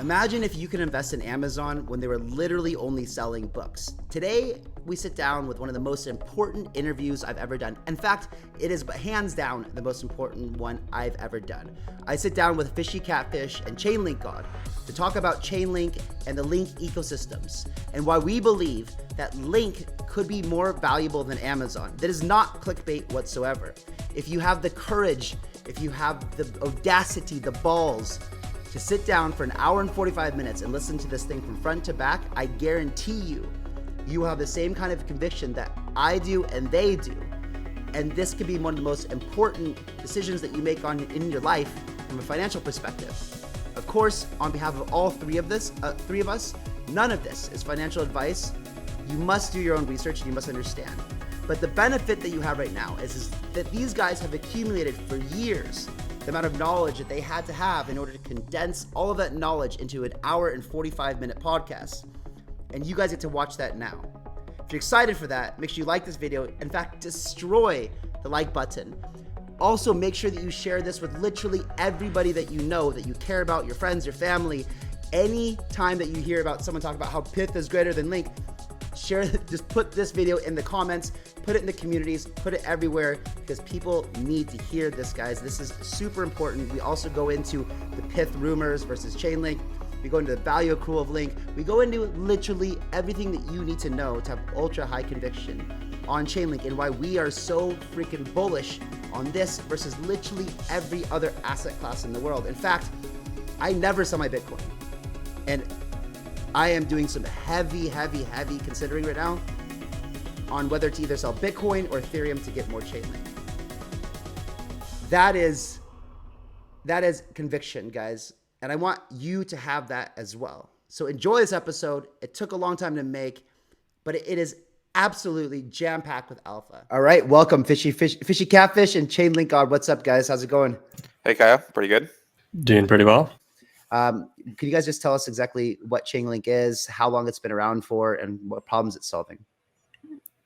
Imagine if you could invest in Amazon when they were literally only selling books. Today, we sit down with one of the most important interviews I've ever done. In fact, it is hands down the most important one I've ever done. I sit down with Fishy Catfish and Chainlink God to talk about Chainlink and the Link ecosystems and why we believe that Link could be more valuable than Amazon. That is not clickbait whatsoever. If you have the courage, if you have the audacity, the balls, to sit down for an hour and 45 minutes and listen to this thing from front to back, I guarantee you will have the same kind of conviction that I do and they do. And this could be one of the most important decisions that you make in your life from a financial perspective. Of course, on behalf of all three of us, none of this is financial advice. You must do your own research and you must understand. But the benefit that you have right now is that these guys have accumulated for years the amount of knowledge that they had to have in order to condense all of that knowledge into an hour and 45-minute podcast. And you guys get to watch that now. If you're excited for that, make sure you like this video. In fact, destroy the like button. Also, make sure that you share this with literally everybody that you know, that you care about, your friends, your family. Any time that you hear about someone talk about how Pyth is greater than Link, share, just put this video in the comments, put it in the communities, put it everywhere, because people need to hear this, guys. This is super important. We also go into the Pyth rumors versus Chainlink. We go into the value accrual of Link. We go into literally everything that you need to know to have ultra high conviction on Chainlink and why we are so freaking bullish on this versus literally every other asset class in the world. In fact, I never sell my Bitcoin. And I am doing some heavy considering right now on whether to either sell Bitcoin or Ethereum to get more Chainlink. That is conviction, guys. And I want you to have that as well. So enjoy this episode. It took a long time to make, but it is absolutely jam-packed with alpha. All right, welcome Fishy Catfish and Chainlink God. What's up, guys? How's it going? Hey, Kyle. Pretty good. Doing pretty well. Could you guys just tell us exactly what Chainlink is, how long it's been around for, and what problems it's solving?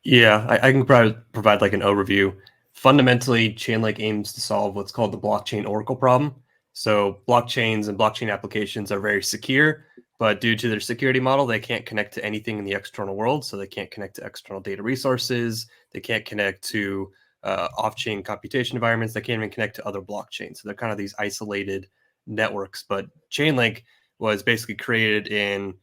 Yeah, I can provide like an overview. Fundamentally, Chainlink aims to solve what's called the blockchain oracle problem. So blockchains and blockchain applications are very secure, but due to their security model, they can't connect to anything in the external world. So they can't connect to external data resources. They can't connect to off-chain computation environments. They can't even connect to other blockchains. So they're kind of these isolated networks. But Chainlink was basically created in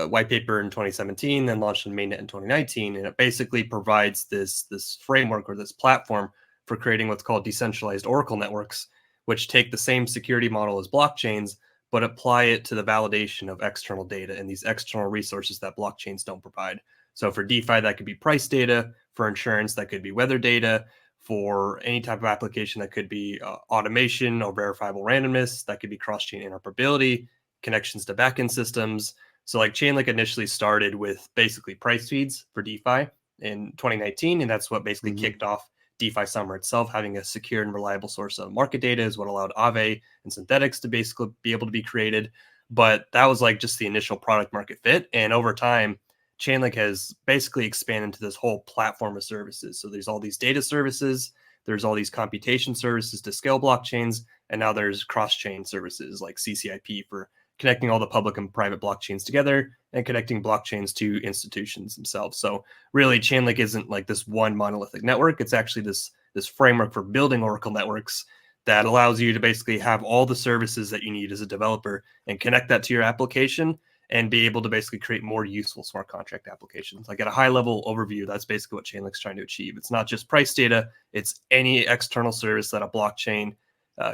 white paper in 2017, then launched in mainnet in 2019, and it basically provides this framework or this platform for creating what's called decentralized oracle networks, which take the same security model as blockchains, but apply it to the validation of external data and these external resources that blockchains don't provide. So for DeFi, that could be price data. For insurance, that could be weather data. For any type of application, that could be automation or verifiable randomness. That could be cross-chain interoperability, connections to backend systems. So like Chainlink initially started with basically price feeds for DeFi in 2019, and that's what basically kicked off DeFi Summer itself. Having a secure and reliable source of market data is what allowed Aave and synthetics to basically be able to be created. But that was like just the initial product market fit. And over time, Chainlink has basically expanded into this whole platform of services. So there's all these data services, there's all these computation services to scale blockchains, and now there's cross-chain services like CCIP for connecting all the public and private blockchains together and connecting blockchains to institutions themselves. So really, Chainlink isn't like this one monolithic network. It's actually this framework for building oracle networks that allows you to basically have all the services that you need as a developer and connect that to your application and be able to basically create more useful smart contract applications. Like at a high level overview, that's basically what Chainlink's trying to achieve. It's not just price data, it's any external service that a blockchain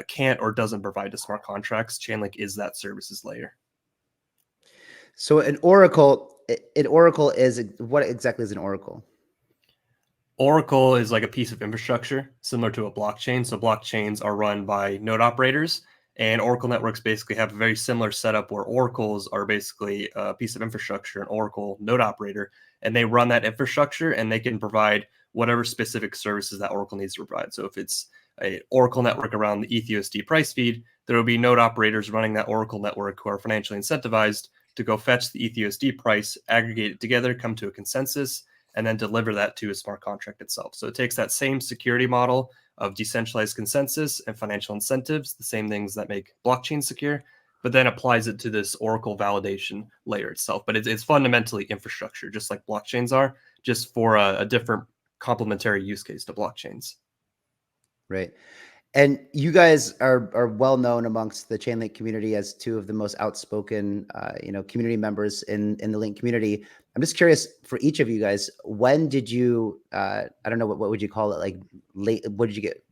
can't or doesn't provide to smart contracts. Chainlink is that services layer. So an oracle is, what exactly is an oracle? Oracle is like a piece of infrastructure similar to a blockchain. So blockchains are run by node operators, and oracle networks basically have a very similar setup where oracles are basically a piece of infrastructure, an oracle node operator, and they run that infrastructure and they can provide whatever specific services that oracle needs to provide. So if it's a oracle network around the ETHUSD price feed, there will be node operators running that oracle network who are financially incentivized to go fetch the ETHUSD price, aggregate it together, come to a consensus, and then deliver that to a smart contract itself. So it takes that same security model of decentralized consensus and financial incentives, the same things that make blockchain secure, but then applies it to this Oracle validation layer itself. But it's fundamentally infrastructure, just like blockchains are, just for a different complementary use case to blockchains. Right. And you guys are well known amongst the Chainlink community as two of the most outspoken, community members in the Link community. I'm just curious for each of you guys, when did you, I don't know, what would you call it? Like what did you get?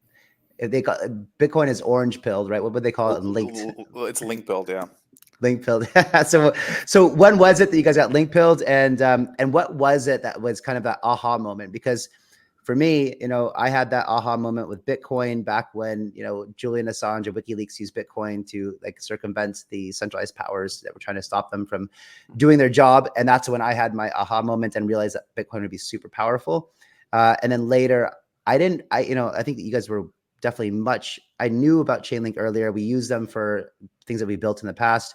If they call Bitcoin is orange pilled, right? What would they call it? Linked. It's LinkPilled, yeah. LinkPilled. So when was it that you guys got LinkPilled, and what was it that was kind of that aha moment? Because for me, I had that aha moment with Bitcoin back when, Julian Assange of WikiLeaks used Bitcoin to like circumvent the centralized powers that were trying to stop them from doing their job. And that's when I had my aha moment and realized that Bitcoin would be super powerful. And then later, I think that you guys were definitely I knew about Chainlink earlier. We used them for things that we built in the past,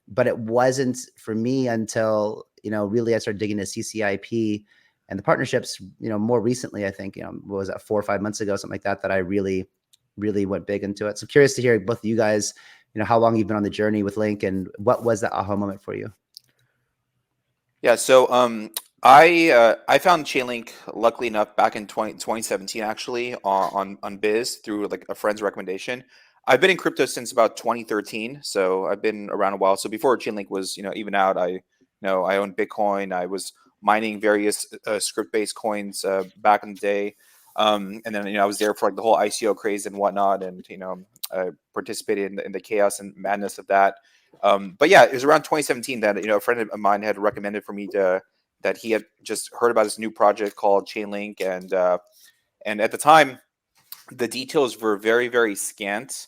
but it wasn't for me until, really I started digging into CCIP and the partnerships, more recently, I think, what was that, 4 or 5 months ago, something like that, that I really, really went big into it. So curious to hear both of you guys, how long you've been on the journey with Link and what was that aha moment for you? Yeah, so I found Chainlink, luckily enough, back in 2017, actually, on Biz through like a friend's recommendation. I've been in crypto since about 2013, so I've been around a while. So before Chainlink was, even out, I owned Bitcoin. I was mining various script-based coins back in the day, and then I was there for like the whole ICO craze and whatnot, and I participated in the chaos and madness of that. But yeah, it was around 2017 that a friend of mine had recommended for me that he had just heard about this new project called Chainlink, and at the time, the details were very, very scant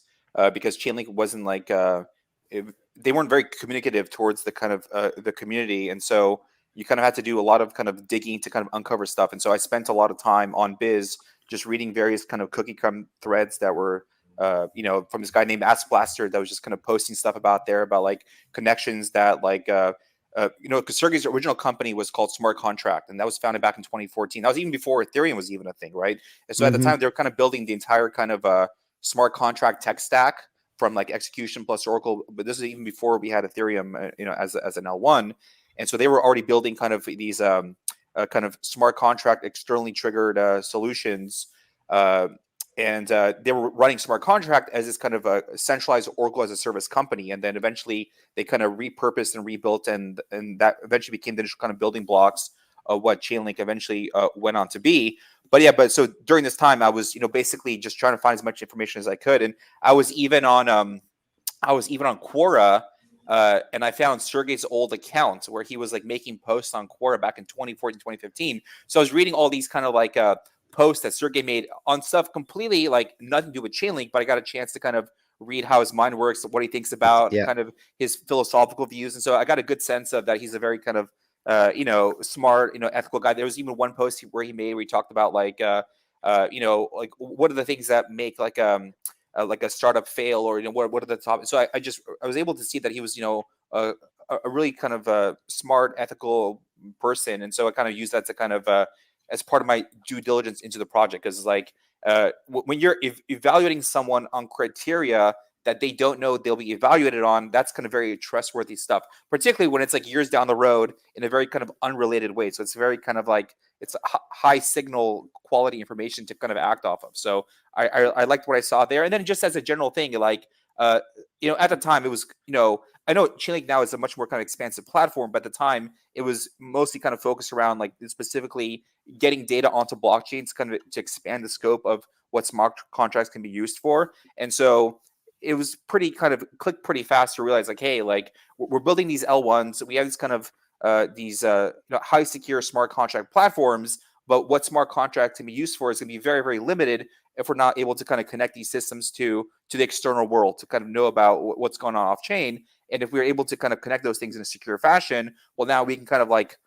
because Chainlink wasn't like they weren't very communicative towards the kind of the community, and so you kind of had to do a lot of kind of digging to kind of uncover stuff. And so I spent a lot of time on Biz just reading various kind of cookie crumb threads that were from this guy named Ask Blaster that was just kind of posting stuff about like connections that like because Sergey's original company was called Smart Contract, and that was founded back in 2014. That was even before Ethereum was even a thing, right? And so at the time, they were kind of building the entire kind of smart contract tech stack from like execution plus Oracle. But this is even before we had Ethereum, as an L1. And so they were already building kind of these kind of smart contract externally triggered solutions. And they were running smart contract as this kind of a centralized Oracle as a service company. And then eventually they kind of repurposed and rebuilt, and that eventually became the initial kind of building blocks of what Chainlink eventually went on to be. But so during this time, I was, basically just trying to find as much information as I could. And I was even on Quora, and I found Sergey's old account where he was like making posts on Quora back in 2014, 2015. So I was reading all these kind of like posts that Sergey made on stuff completely like nothing to do with Chainlink, but I got a chance to kind of read how his mind works, what he thinks about kind of his philosophical views. And so I got a good sense of that he's a very kind of, smart, ethical guy. There was even one post where he talked about like, like what are the things that make like a startup fail, or what are the top. So I was able to see that he was a really kind of smart, ethical person, and so I kind of used that to kind of as part of my due diligence into the project, because like when you're evaluating someone on criteria that they don't know they'll be evaluated on, that's kind of very trustworthy stuff, particularly when it's like years down the road in a very kind of unrelated way. So it's very kind of like it's high signal quality information to kind of act off of. So I liked what I saw there. And then just as a general thing, like, at the time it was, I know Chainlink now is a much more kind of expansive platform, but at the time it was mostly kind of focused around like specifically getting data onto blockchains, kind of to expand the scope of what smart contracts can be used for. And so it was clicked pretty fast to realize like, hey, like we're building these L1s. We have these kind of these high secure smart contract platforms, but what smart contract can be used for is going to be very, very limited if we're not able to kind of connect these systems to the external world to kind of know about what's going on off chain. And if we're able to kind of connect those things in a secure fashion, well, now we can kind of like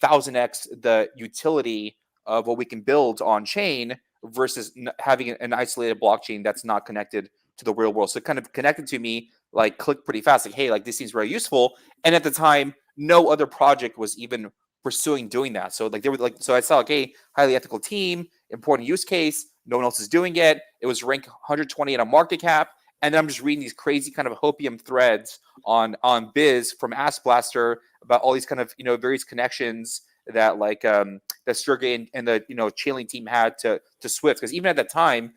1000x the utility of what we can build on chain versus having an isolated blockchain that's not connected to the real world. So it kind of connected to me, like clicked pretty fast, like, hey, like this seems very useful. And at the time, no other project was even pursuing doing that. So like they were like, so I saw like, hey, highly ethical team, important use case, no one else is doing it. It was ranked 120 in a market cap. And then I'm just reading these crazy kind of hopium threads on Biz from Ask Blaster about all these kind of various connections that that Sergey and the Chainlink team had to Swift, because even at that time,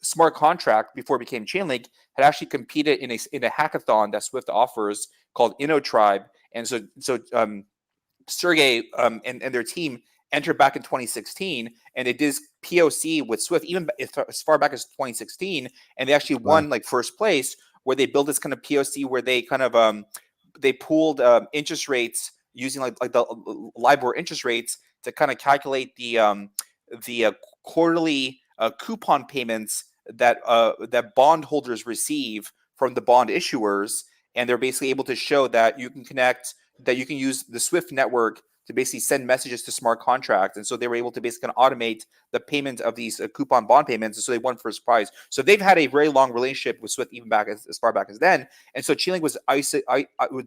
smart contract before it became Chainlink had actually competed in a hackathon that Swift offers called InnoTribe, and so Sergey and their team entered back in 2016, and they did POC with Swift even as far back as 2016, and they actually won like first place, where they built this kind of POC where they kind of they pooled interest rates using like the LIBOR interest rates to kind of calculate the quarterly coupon payments that bondholders receive from the bond issuers, and they're basically able to show that you can use the Swift network to basically send messages to smart contracts. And so they were able to basically automate the payment of these coupon bond payments. And so they won first prize. So they've had a very long relationship with Swift even back as far back as then. And so Chainlink was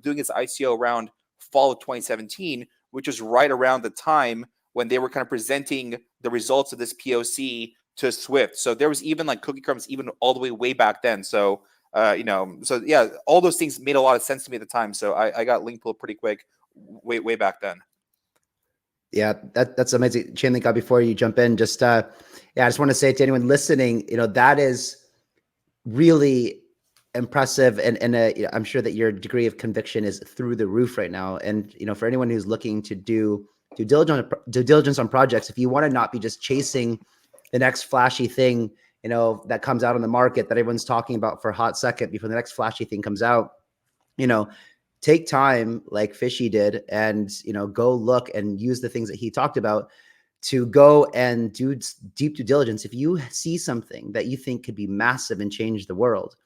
doing its ICO around fall of 2017, which was right around the time when they were kind of presenting the results of this POC to Swift. So there was even like cookie crumbs even all the way back then. So so yeah, all those things made a lot of sense to me at the time. So I got LinkPilled pretty quick, way back then. Yeah, that's amazing. Chainlink, before you jump in, I just want to say to anyone listening, that is really impressive, and I'm sure that your degree of conviction is through the roof right now. And for anyone who's looking to do due diligence on projects, if you want to not be just chasing the next flashy thing, that comes out on the market that everyone's talking about for a hot second before the next flashy thing comes out, take time like Fishy did and, go look and use the things that he talked about to go and do deep due diligence. If you see something that you think could be massive and change the world,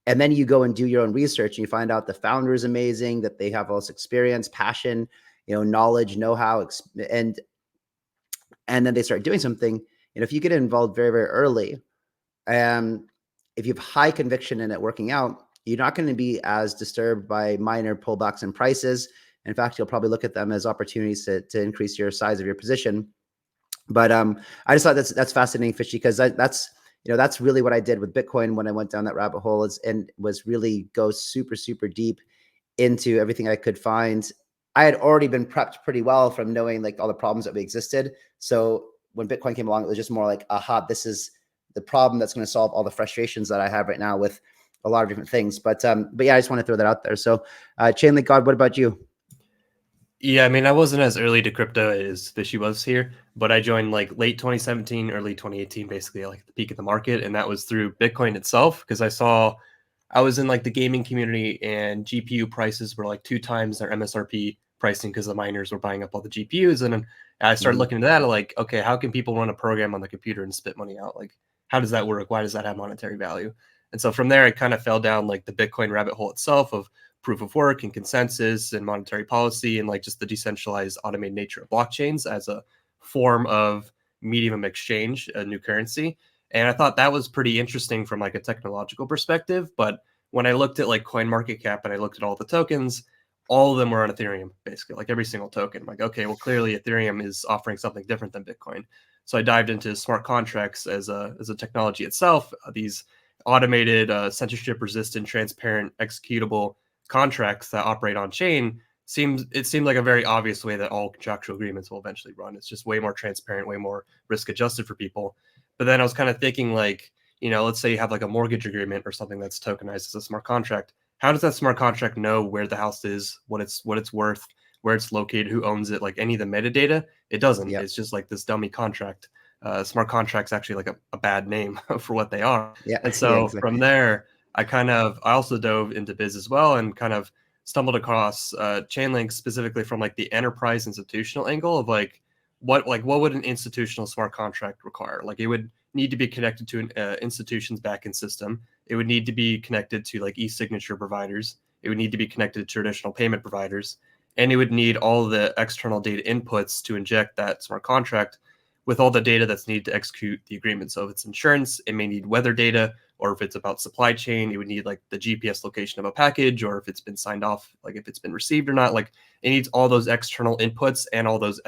and then you go and do your own research and you find out the founder is amazing, that they have all this experience, passion, knowledge, know-how, and then they start doing something, if you get involved very, very early, if you have high conviction in it working out, you're not going to be as disturbed by minor pullbacks in prices. In fact, you'll probably look at them as opportunities to increase your size of your position. But I just thought that's fascinating, Fishy, because that's really what I did with Bitcoin when I went down that rabbit hole, was really go super, super deep into everything I could find. I had already been prepped pretty well from knowing like all the problems that existed. So when Bitcoin came along, it was just more like, aha, this is the problem that's going to solve all the frustrations that I have right now with a lot of different things. But yeah, I just want to throw that out there. So Chainlink God, what about you? Yeah, I mean, I wasn't as early to crypto as Fishy was here, but I joined like late 2017, early 2018, basically like the peak of the market. And that was through Bitcoin itself, because I was in like the gaming community, and GPU prices were like 2 times their MSRP pricing because the miners were buying up all the GPUs. And then I started looking into that, like, okay, how can people run a program on the computer and spit money out? Like, how does that work? Why does that have monetary value? And so from there, I kind of fell down like the Bitcoin rabbit hole itself of proof of work and consensus and monetary policy, and like just the decentralized automated nature of blockchains as a form of medium of exchange, a new currency. And I thought that was pretty interesting from like a technological perspective. But when I looked at like CoinMarketCap and I looked at all the tokens, all of them were on Ethereum, basically, like every single token. I'm like, okay, well, clearly Ethereum is offering something different than Bitcoin. So I dived into smart contracts as a technology itself, these automated, censorship-resistant, transparent, executable contracts that operate on chain. It seemed like a very obvious way that all contractual agreements will eventually run. It's just way more transparent, way more risk adjusted for people. But then I was kind of thinking, like, let's say you have like a mortgage agreement or something that's tokenized as a smart contract. How does that smart contract know where the house is, what it's worth, where it's located, who owns it, like any of the metadata? It doesn't. Yep. It's just like this dummy contract. Smart contract's actually like a bad name for what they are. Yeah. And so exactly. From there, I also dove into Biz as well, and kind of stumbled across Chainlink specifically from like the enterprise institutional angle of like what would an institutional smart contract require? Like, it would need to be connected to an institution's backend system. It would need to be connected to like e-signature providers. It would need to be connected to traditional payment providers, and it would need all the external data inputs to inject that smart contract with all the data that's needed to execute the agreement. So if it's insurance, it may need weather data, or if it's about supply chain, it would need like the GPS location of a package, or if it's been signed off, like if it's been received or not. Like, it needs all those external inputs and all those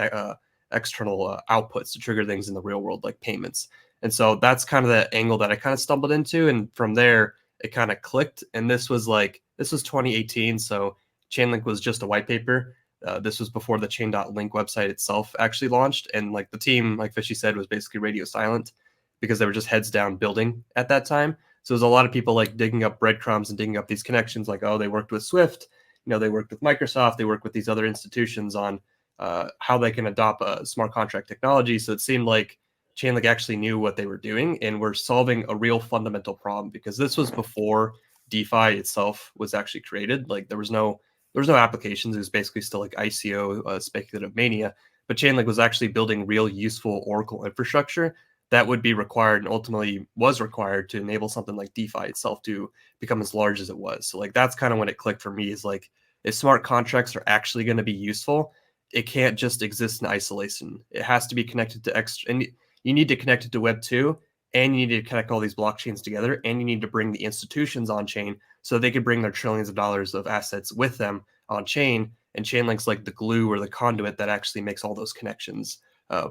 external outputs to trigger things in the real world, like payments. And so that's kind of the angle that I kind of stumbled into. And from there, it kind of clicked. And this was 2018. So Chainlink was just a white paper. This was before the chain.link website itself actually launched. And like the team, like Fishy said, was basically radio silent because they were just heads down building at that time. So there's a lot of people like digging up breadcrumbs and digging up these connections like, oh, they worked with Swift, they worked with Microsoft, they worked with these other institutions on how they can adopt a smart contract technology. So it seemed like Chainlink actually knew what they were doing and were solving a real fundamental problem, because this was before DeFi itself was actually created. Like there was no applications. It was basically still like ICO, speculative mania. But Chainlink was actually building real useful Oracle infrastructure that would be required and ultimately was required to enable something like DeFi itself to become as large as it was. So like that's kind of when it clicked for me, is like, if smart contracts are actually going to be useful, it can't just exist in isolation. It has to be connected to and you need to connect it to Web 2, and you need to connect all these blockchains together, and you need to bring the institutions on chain so they could bring their trillions of dollars of assets with them on chain. And Chainlink's like the glue or the conduit that actually makes all those connections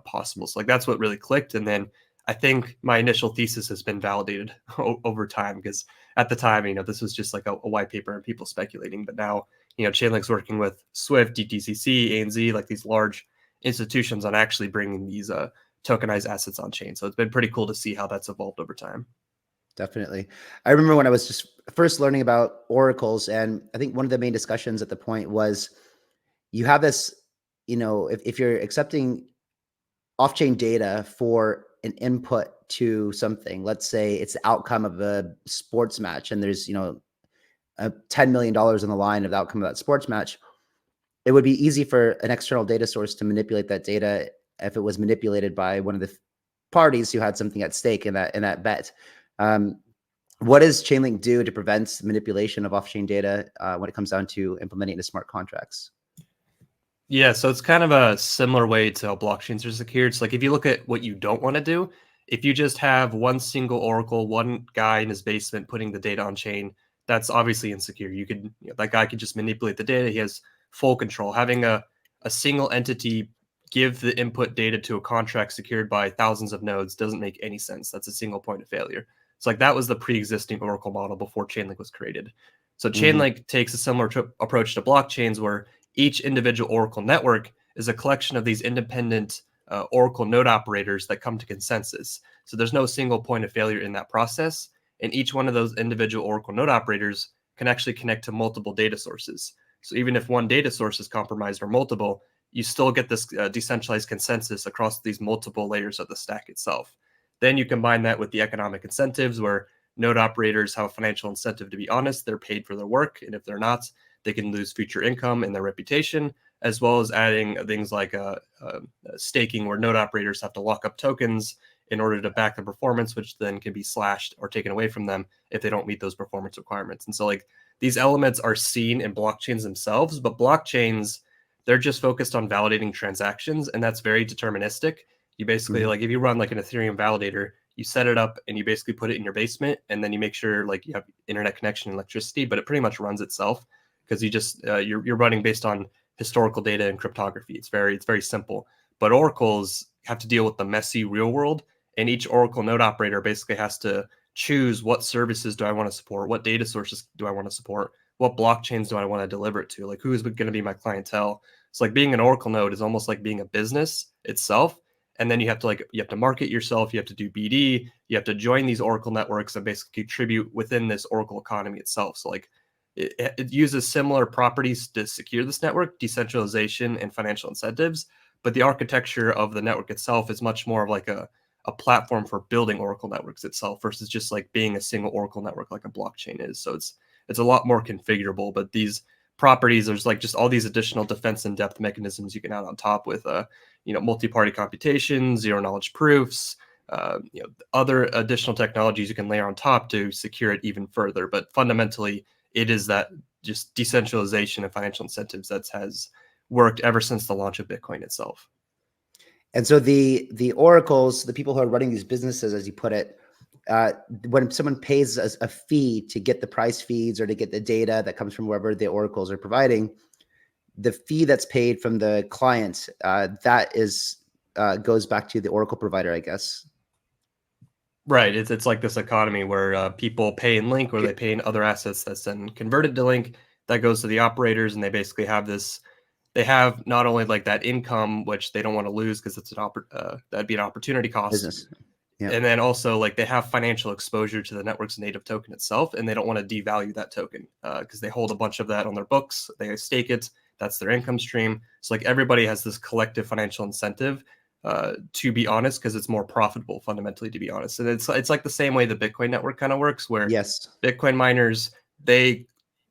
possible. So like that's what really clicked. And then I think my initial thesis has been validated over time, because at the time, this was just like a white paper and people speculating. But now, Chainlink's working with Swift, DTCC, ANZ, like these large institutions on actually bringing these tokenized assets on chain. So it's been pretty cool to see how that's evolved over time. Definitely. I remember when I was just first learning about oracles, and I think one of the main discussions at the point was you have this, if you're accepting off-chain data for an input to something, let's say it's the outcome of a sports match, and there's, $10 million on the line of the outcome of that sports match, it would be easy for an external data source to manipulate that data if it was manipulated by one of the parties who had something at stake in that bet. What does Chainlink do to prevent manipulation of off-chain data when it comes down to implementing the smart contracts? Yeah, so it's kind of a similar way to how blockchains are secured. So like if you look at what you don't want to do, if you just have one single oracle, one guy in his basement putting the data on chain, that's obviously insecure. That guy could just manipulate the data. He has full control. Having a single entity give the input data to a contract secured by thousands of nodes doesn't make any sense. That's a single point of failure. So like that was the pre-existing Oracle model before Chainlink was created. So Chainlink takes a similar approach to blockchains, where each individual Oracle network is a collection of these independent Oracle node operators that come to consensus. So there's no single point of failure in that process. And each one of those individual Oracle node operators can actually connect to multiple data sources. So even if one data source is compromised or multiple, you still get this decentralized consensus across these multiple layers of the stack itself. Then you combine that with the economic incentives, where node operators have a financial incentive to be honest. They're paid for their work. And if they're not, they can lose future income and their reputation, as well as adding things like staking, where node operators have to lock up tokens in order to back the performance, which then can be slashed or taken away from them if they don't meet those performance requirements. And so like these elements are seen in blockchains themselves, but blockchains, they're just focused on validating transactions, and that's very deterministic. You basically like if you run like an Ethereum validator, you set it up and you basically put it in your basement, and then you make sure like you have internet connection and electricity, but it pretty much runs itself, because you just you're running based on historical data and cryptography. It's very simple. But oracles have to deal with the messy real world, and each oracle node operator basically has to choose what services do I want to support, what data sources do I want to support, what blockchains do I want to deliver it to, like who is going to be my clientele. So like being an oracle node is almost like being a business itself. And then you have to market yourself, you have to do BD, you have to join these oracle networks and basically contribute within this oracle economy itself. So like it uses similar properties to secure this network, decentralization and financial incentives, but the architecture of the network itself is much more of like a platform for building oracle networks itself versus just like being a single oracle network like a blockchain is. So it's a lot more configurable, but these properties, there's like just all these additional defense in depth mechanisms you can add on top with multi-party computation, zero knowledge proofs, other additional technologies you can layer on top to secure it even further. But fundamentally, it is that just decentralization and financial incentives that has worked ever since the launch of Bitcoin itself. And so the oracles, the people who are running these businesses, as you put it, when someone pays a fee to get the price feeds or to get the data that comes from wherever the oracles are providing, the fee that's paid from the client, that is goes back to the oracle provider, I guess. Right. It's like this economy where people pay in Link or they pay in other assets that's then converted to Link. That goes to the operators, and they basically have this. They have not only like that income, which they don't want to lose because it's that'd be an opportunity cost. Business. Yeah. And then also like they have financial exposure to the network's native token itself, and they don't want to devalue that token because they hold a bunch of that on their books. They stake it. That's their income stream. So like everybody has this collective financial incentive to be honest, because it's more profitable fundamentally, to be honest. And it's like the same way the Bitcoin network kind of works, where Yes, Bitcoin miners, they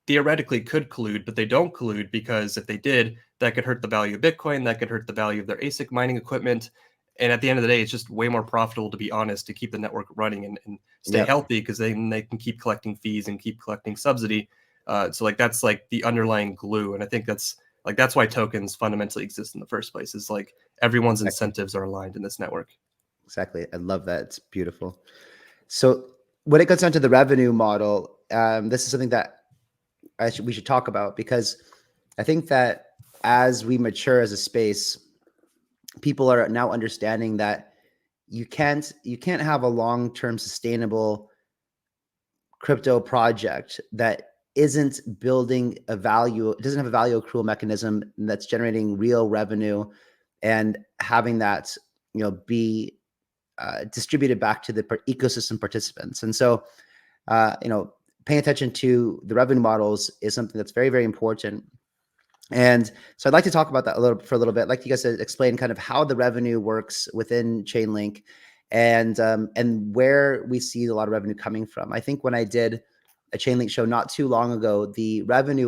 theoretically could collude, but they don't collude because if they did, that could hurt the value of Bitcoin, that could hurt the value of their ASIC mining equipment. And at the end of the day, it's just way more profitable, to be honest, to keep the network running and stay healthy, because then they can keep collecting fees and keep collecting subsidy. So like that's like the underlying glue. And I think that's why tokens fundamentally exist in the first place, is like everyone's incentives are aligned in this network. Exactly. I love that. It's beautiful. So when it comes down to the revenue model, this is something that we should talk about, because I think that as we mature as a space, people are now understanding that you can't have a long-term sustainable crypto project that isn't building a value, it doesn't have a value accrual mechanism that's generating real revenue and having that, be distributed back to the ecosystem participants. And so, paying attention to the revenue models is something that's very, very important. And so I'd like to talk about that for a little bit. I'd like you guys to explain kind of how the revenue works within Chainlink and where we see a lot of revenue coming from. I think when I did a Chainlink show not too long ago, the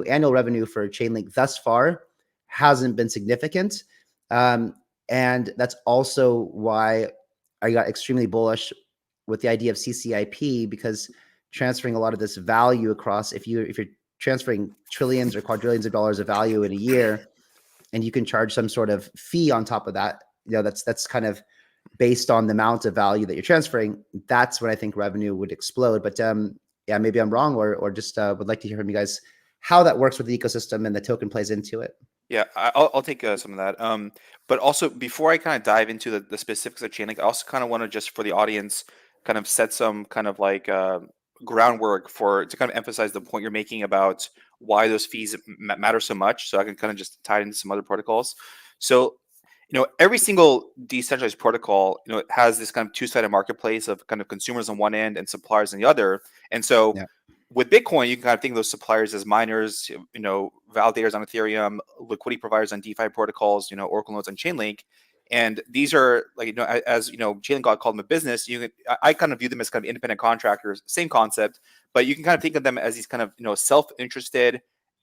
annual revenue for Chainlink thus far hasn't been significant. And that's also why I got extremely bullish with the idea of CCIP, because transferring a lot of this value across, if you're transferring trillions or quadrillions of dollars of value in a year, and you can charge some sort of fee on top of that, that's kind of based on the amount of value that you're transferring. That's when I think revenue would explode. But yeah, maybe I'm wrong, or just would like to hear from you guys how that works with the ecosystem and the token plays into it. Yeah, I'll take some of that. But also, before I kind of dive into the specifics of Chainlink, I also kind of want to, just for the audience, kind of set some kind of like groundwork to kind of emphasize the point you're making about why those fees matter so much. So I can kind of just tie it into some other protocols. So, every single decentralized protocol, has this kind of two-sided marketplace of kind of consumers on one end and suppliers on the other. And so with Bitcoin, you can kind of think of those suppliers as miners, validators on Ethereum, liquidity providers on DeFi protocols, Oracle nodes on Chainlink. And these are like, as Chainlink God called them a business. I kind of view them as kind of independent contractors, same concept, but you can kind of think of them as these kind of, self-interested,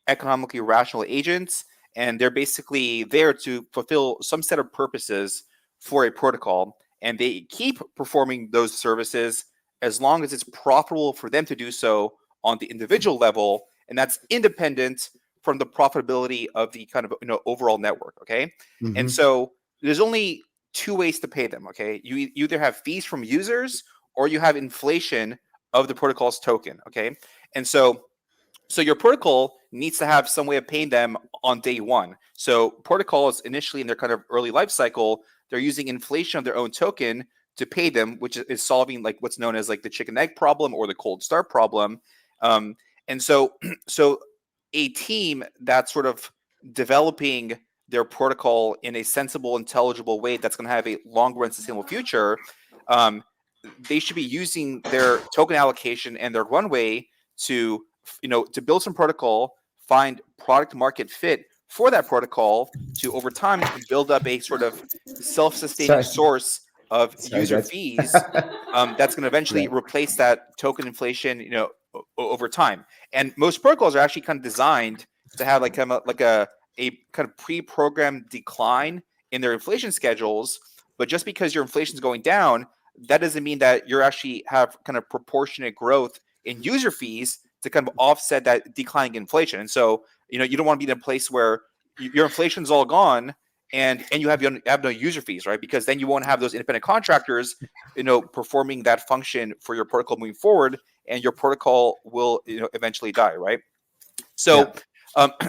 economically rational agents. And they're basically there to fulfill some set of purposes for a protocol. And they keep performing those services as long as it's profitable for them to do so on the individual level. And that's independent from the profitability of the kind of, overall network. Okay. Mm-hmm. And so there's only two ways to pay them. Okay. You either have fees from users or you have inflation of the protocol's token. Okay. And so your protocol needs to have some way of paying them on day one. So protocols initially in their kind of early life cycle, they're using inflation of their own token to pay them, which is solving like what's known as like the chicken egg problem or the cold start problem. And so a team that's sort of developing their protocol in a sensible, intelligible way that's going to have a long run sustainable future, they should be using their token allocation and their runway to build some protocol, find product market fit for that protocol to over time to build up a sort of self-sustaining source of user fees that's going to eventually replace that token inflation, over time. And most protocols are actually kind of designed to have like kind of a kind of pre-programmed decline in their inflation schedules. But just because your inflation is going down, that doesn't mean that you're actually have kind of proportionate growth in user fees to kind of offset that declining inflation. And so, you don't want to be in a place where your inflation's all gone and you have no user fees, right? Because then you won't have those independent contractors, performing that function for your protocol moving forward, and your protocol will, eventually die, right? So,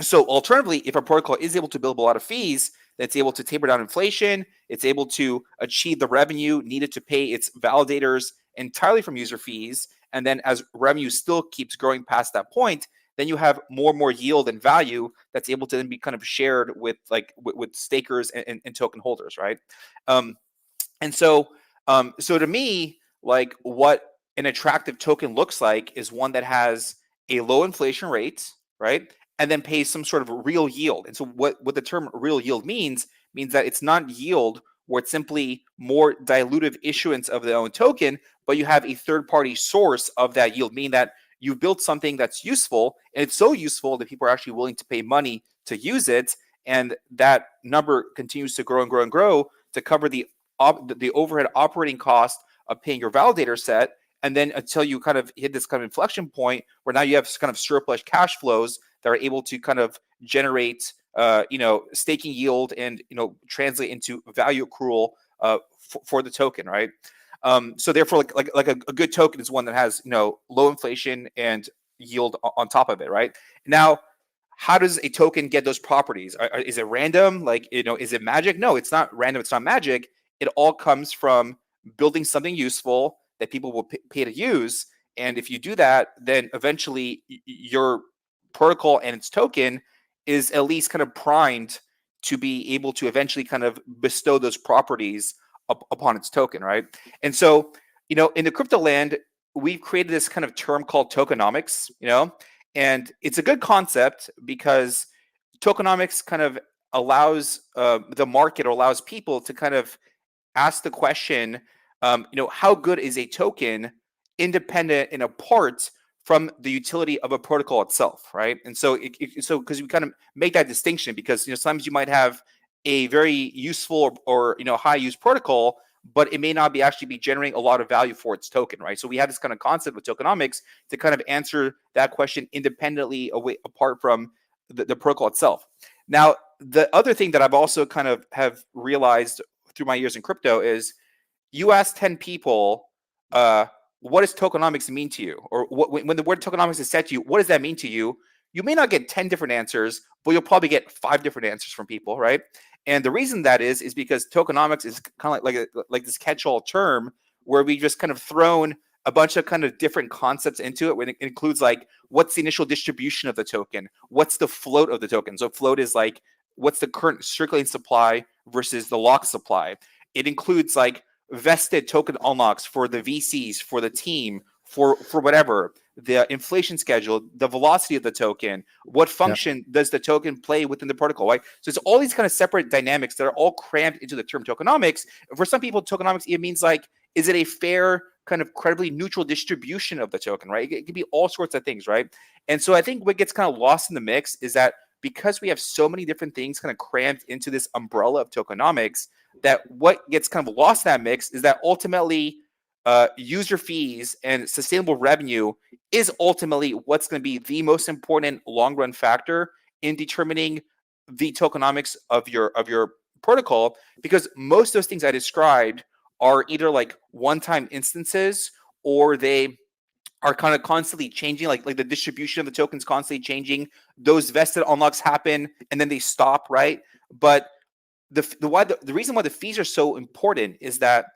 so alternatively, if a protocol is able to build a lot of fees, that's able to taper down inflation, it's able to achieve the revenue needed to pay its validators entirely from user fees, and then as revenue still keeps growing past that point, then you have more and more yield and value that's able to then be kind of shared with with stakers and token holders, right? And so so to me, like, what an attractive token looks like is one that has a low inflation rate, right? And then pays some sort of real yield. And so what the term real yield means that it's not yield where it's simply more dilutive issuance of the own token, but you have a third party source of that yield, meaning that you've built something that's useful, and it's so useful that people are actually willing to pay money to use it, and that number continues to grow and grow and grow to cover the overhead operating cost of paying your validator set, and then until you kind of hit this kind of inflection point where now you have kind of surplus cash flows that are able to kind of generate staking yield and translate into value accrual for the token, right? So therefore, like a good token is one that has low inflation and yield on top of it, right? Now, how does a token get those properties? Is it random? Like, is it magic? No, it's not random. It's not magic. It all comes from building something useful that people will pay to use. And if you do that, then eventually your protocol and its token is at least kind of primed to be able to eventually kind of bestow those properties upon its token, right? And so, in the crypto land, we've created this kind of term called tokenomics, and it's a good concept because tokenomics kind of allows the market, or allows people to kind of ask the question, how good is a token independent and apart from the utility of a protocol itself, right? And so, because we kind of make that distinction, because sometimes you might have a very useful or high use protocol, but it may not be actually be generating a lot of value for its token, right? So we have this kind of concept with tokenomics to kind of answer that question independently apart from the protocol itself. Now, the other thing that I've also kind of have realized through my years in crypto is, you ask 10 people, what does tokenomics mean to you? Or when the word tokenomics is said to you, what does that mean to you? You may not get 10 different answers, but you'll probably get 5 different answers from people, right? And the reason that is because tokenomics is kind of like this catch-all term where we just kind of thrown a bunch of kind of different concepts into it. When it includes like, what's the initial distribution of the token? What's the float of the token? So float is like, what's the current circulating supply versus the locked supply? It includes like vested token unlocks for the VCs, for the team, for whatever, the inflation schedule, the velocity of the token, what function does the token play within the protocol, right? So it's all these kind of separate dynamics that are all crammed into the term tokenomics. For some people, tokenomics, it means like, is it a fair kind of credibly neutral distribution of the token, right? It could be all sorts of things, right? And so I think what gets kind of lost in the mix is that because we have so many different things kind of crammed into this umbrella of tokenomics, that what gets kind of lost in that mix is that ultimately user fees and sustainable revenue is ultimately what's going to be the most important long-run factor in determining the tokenomics of your protocol, because most of those things I described are either like one-time instances, or they are kind of constantly changing, like the distribution of the tokens constantly changing. Those vested unlocks happen and then they stop, right? But the reason why the fees are so important is that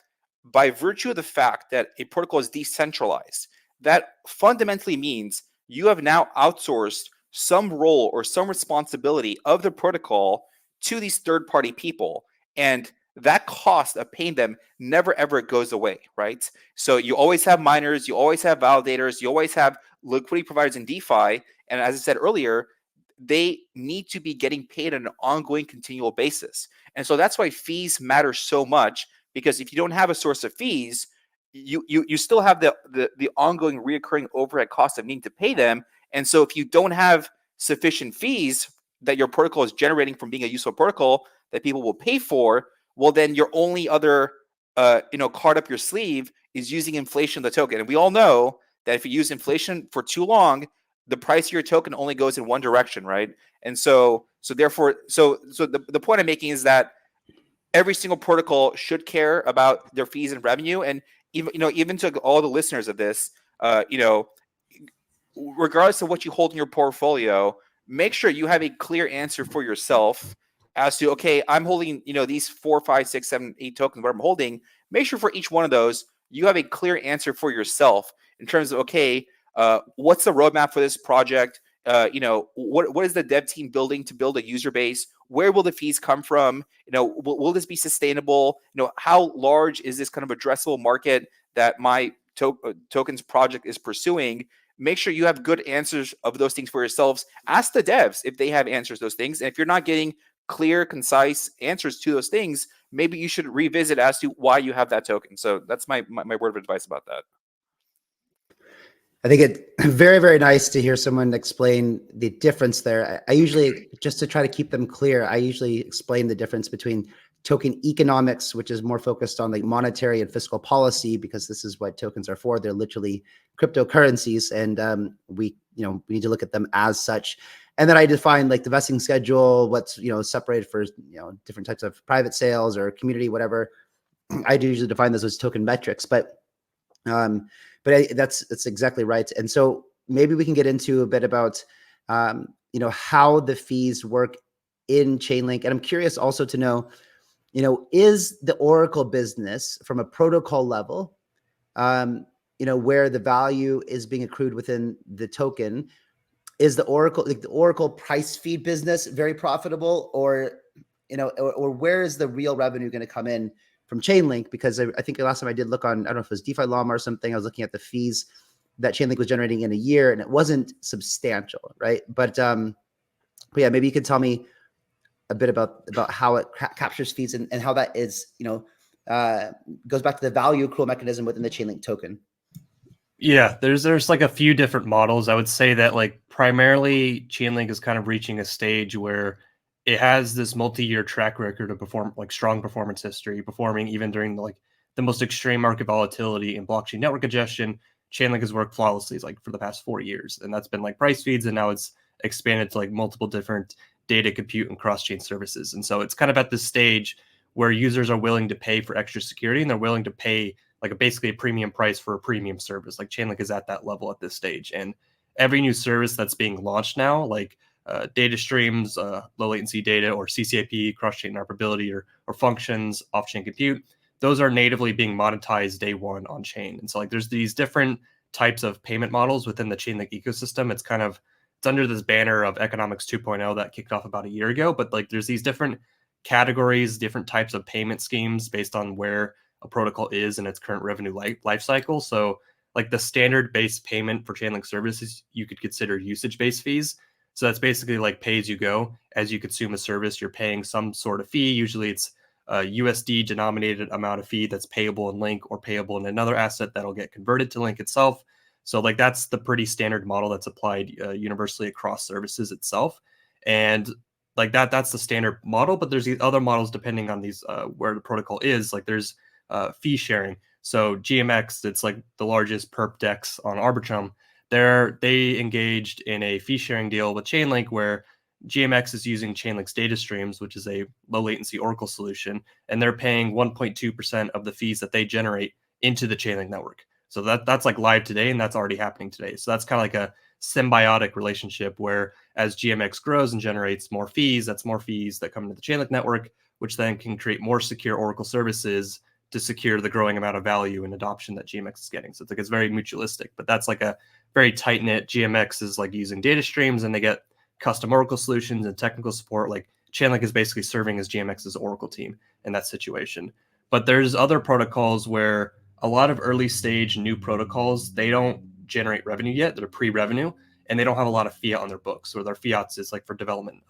by virtue of the fact that a protocol is decentralized, that fundamentally means you have now outsourced some role or some responsibility of the protocol to these third-party people. And that cost of paying them never, ever goes away, right? So you always have miners, you always have validators, you always have liquidity providers in DeFi. And as I said earlier, they need to be getting paid on an ongoing, continual basis. And so that's why fees matter so much, because if you don't have a source of fees, you still have the ongoing reoccurring overhead cost of needing to pay them. And so if you don't have sufficient fees that your protocol is generating from being a useful protocol that people will pay for, well, then your only other card up your sleeve is using inflation of the token. And we all know that if you use inflation for too long, the price of your token only goes in one direction, right? And so therefore, the point I'm making is that every single protocol should care about their fees and revenue. And even to all the listeners of this, regardless of what you hold in your portfolio, make sure you have a clear answer for yourself as to, okay, I'm holding, these 4, 5, 6, 7, 8 tokens, what I'm holding. Make sure for each one of those, you have a clear answer for yourself in terms of, okay, what's the roadmap for this project? What is the dev team building to build a user base? Where will the fees come from? Will this be sustainable? How large is this kind of addressable market that my tokens project is pursuing? Make sure you have good answers of those things for yourselves. Ask the devs if they have answers to those things. And if you're not getting clear, concise answers to those things, maybe you should revisit as to why you have that token. So that's my word of advice about that. I think it's very, very nice to hear someone explain the difference there. I usually, just to try to keep them clear, I usually explain the difference between token economics, which is more focused on like monetary and fiscal policy, because this is what tokens are for. They're literally cryptocurrencies, and we need to look at them as such. And then I define like the vesting schedule, what's separated for different types of private sales or community, whatever. I do usually define those as token metrics, but that's exactly right. And so maybe we can get into a bit about how the fees work in Chainlink. And I'm curious also to know, is the Oracle business from a protocol level, where the value is being accrued within the token, is the Oracle price feed business very profitable, or where is the real revenue going to come in from Chainlink? Because I think the last time I did look on, I don't know if it was DeFi Llama or something, I was looking at the fees that Chainlink was generating in a year, and it wasn't substantial, right? But yeah, maybe you could tell me a bit about how it captures fees and how that is, goes back to the value accrual mechanism within the Chainlink token. Yeah, there's like a few different models. I would say that like primarily Chainlink is kind of reaching a stage where it has this multi-year track record of strong performance history, performing even during the most extreme market volatility in blockchain network congestion. Chainlink has worked flawlessly for the past 4 years, and that's been like price feeds, and now it's expanded to like multiple different data compute and cross-chain services. And so it's kind of at this stage where users are willing to pay for extra security, and they're willing to pay basically a premium price for a premium service. Like Chainlink is at that level at this stage, and every new service that's being launched now, like data streams, low latency data, or CCIP, cross-chain interoperability, or functions, off-chain compute, those are natively being monetized day one on chain. And so there's these different types of payment models within the Chainlink ecosystem. It's under this banner of economics 2.0 that kicked off about a year ago, but there's these different categories, different types of payment schemes based on where a protocol is in its current revenue life cycle. So the standard base payment for Chainlink services, you could consider usage-based fees. So that's basically pay as you go. As you consume a service, you're paying some sort of fee. Usually it's a USD denominated amount of fee that's payable in Link or payable in another asset that'll get converted to Link itself. So that's the pretty standard model that's applied universally across services itself. And that's the standard model, but there's these other models depending on these where the protocol is. There's fee sharing. So GMX, it's the largest perp DEX on Arbitrum. They engaged in a fee sharing deal with Chainlink where GMX is using Chainlink's data streams, which is a low latency Oracle solution, and they're paying 1.2% of the fees that they generate into the Chainlink network. So that's live today, and that's already happening today. So that's kind of a symbiotic relationship where as GMX grows and generates more fees, that's more fees that come into the Chainlink network, which then can create more secure Oracle services to secure the growing amount of value and adoption that GMX is getting. So it's very mutualistic, but that's a very tight-knit. GMX is using data streams, and they get custom Oracle solutions and technical support. Chainlink is basically serving as GMX's Oracle team in that situation. But there's other protocols where a lot of early stage new protocols, they don't generate revenue yet. They're pre-revenue, and they don't have a lot of fiat on their books, or their fiats is for development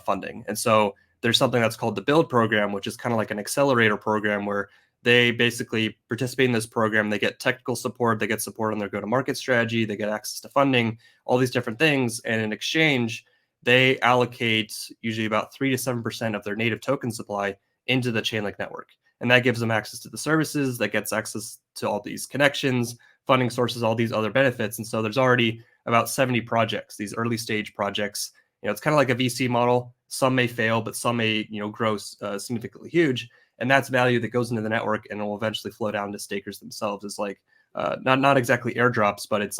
funding. And so there's something that's called the BUILD program, which is kind of an accelerator program where they basically participate in this program. They get technical support, they get support on their go-to-market strategy, they get access to funding, all these different things. And in exchange, they allocate usually about 3 to 7% of their native token supply into the Chainlink network. And that gives them access to the services, that gets access to all these connections, funding sources, all these other benefits. And so there's already about 70 projects, these early stage projects. It's kind of like a VC model. Some may fail, but some may, grow significantly huge. And that's value that goes into the network and will eventually flow down to stakers themselves. It's not exactly airdrops, but it's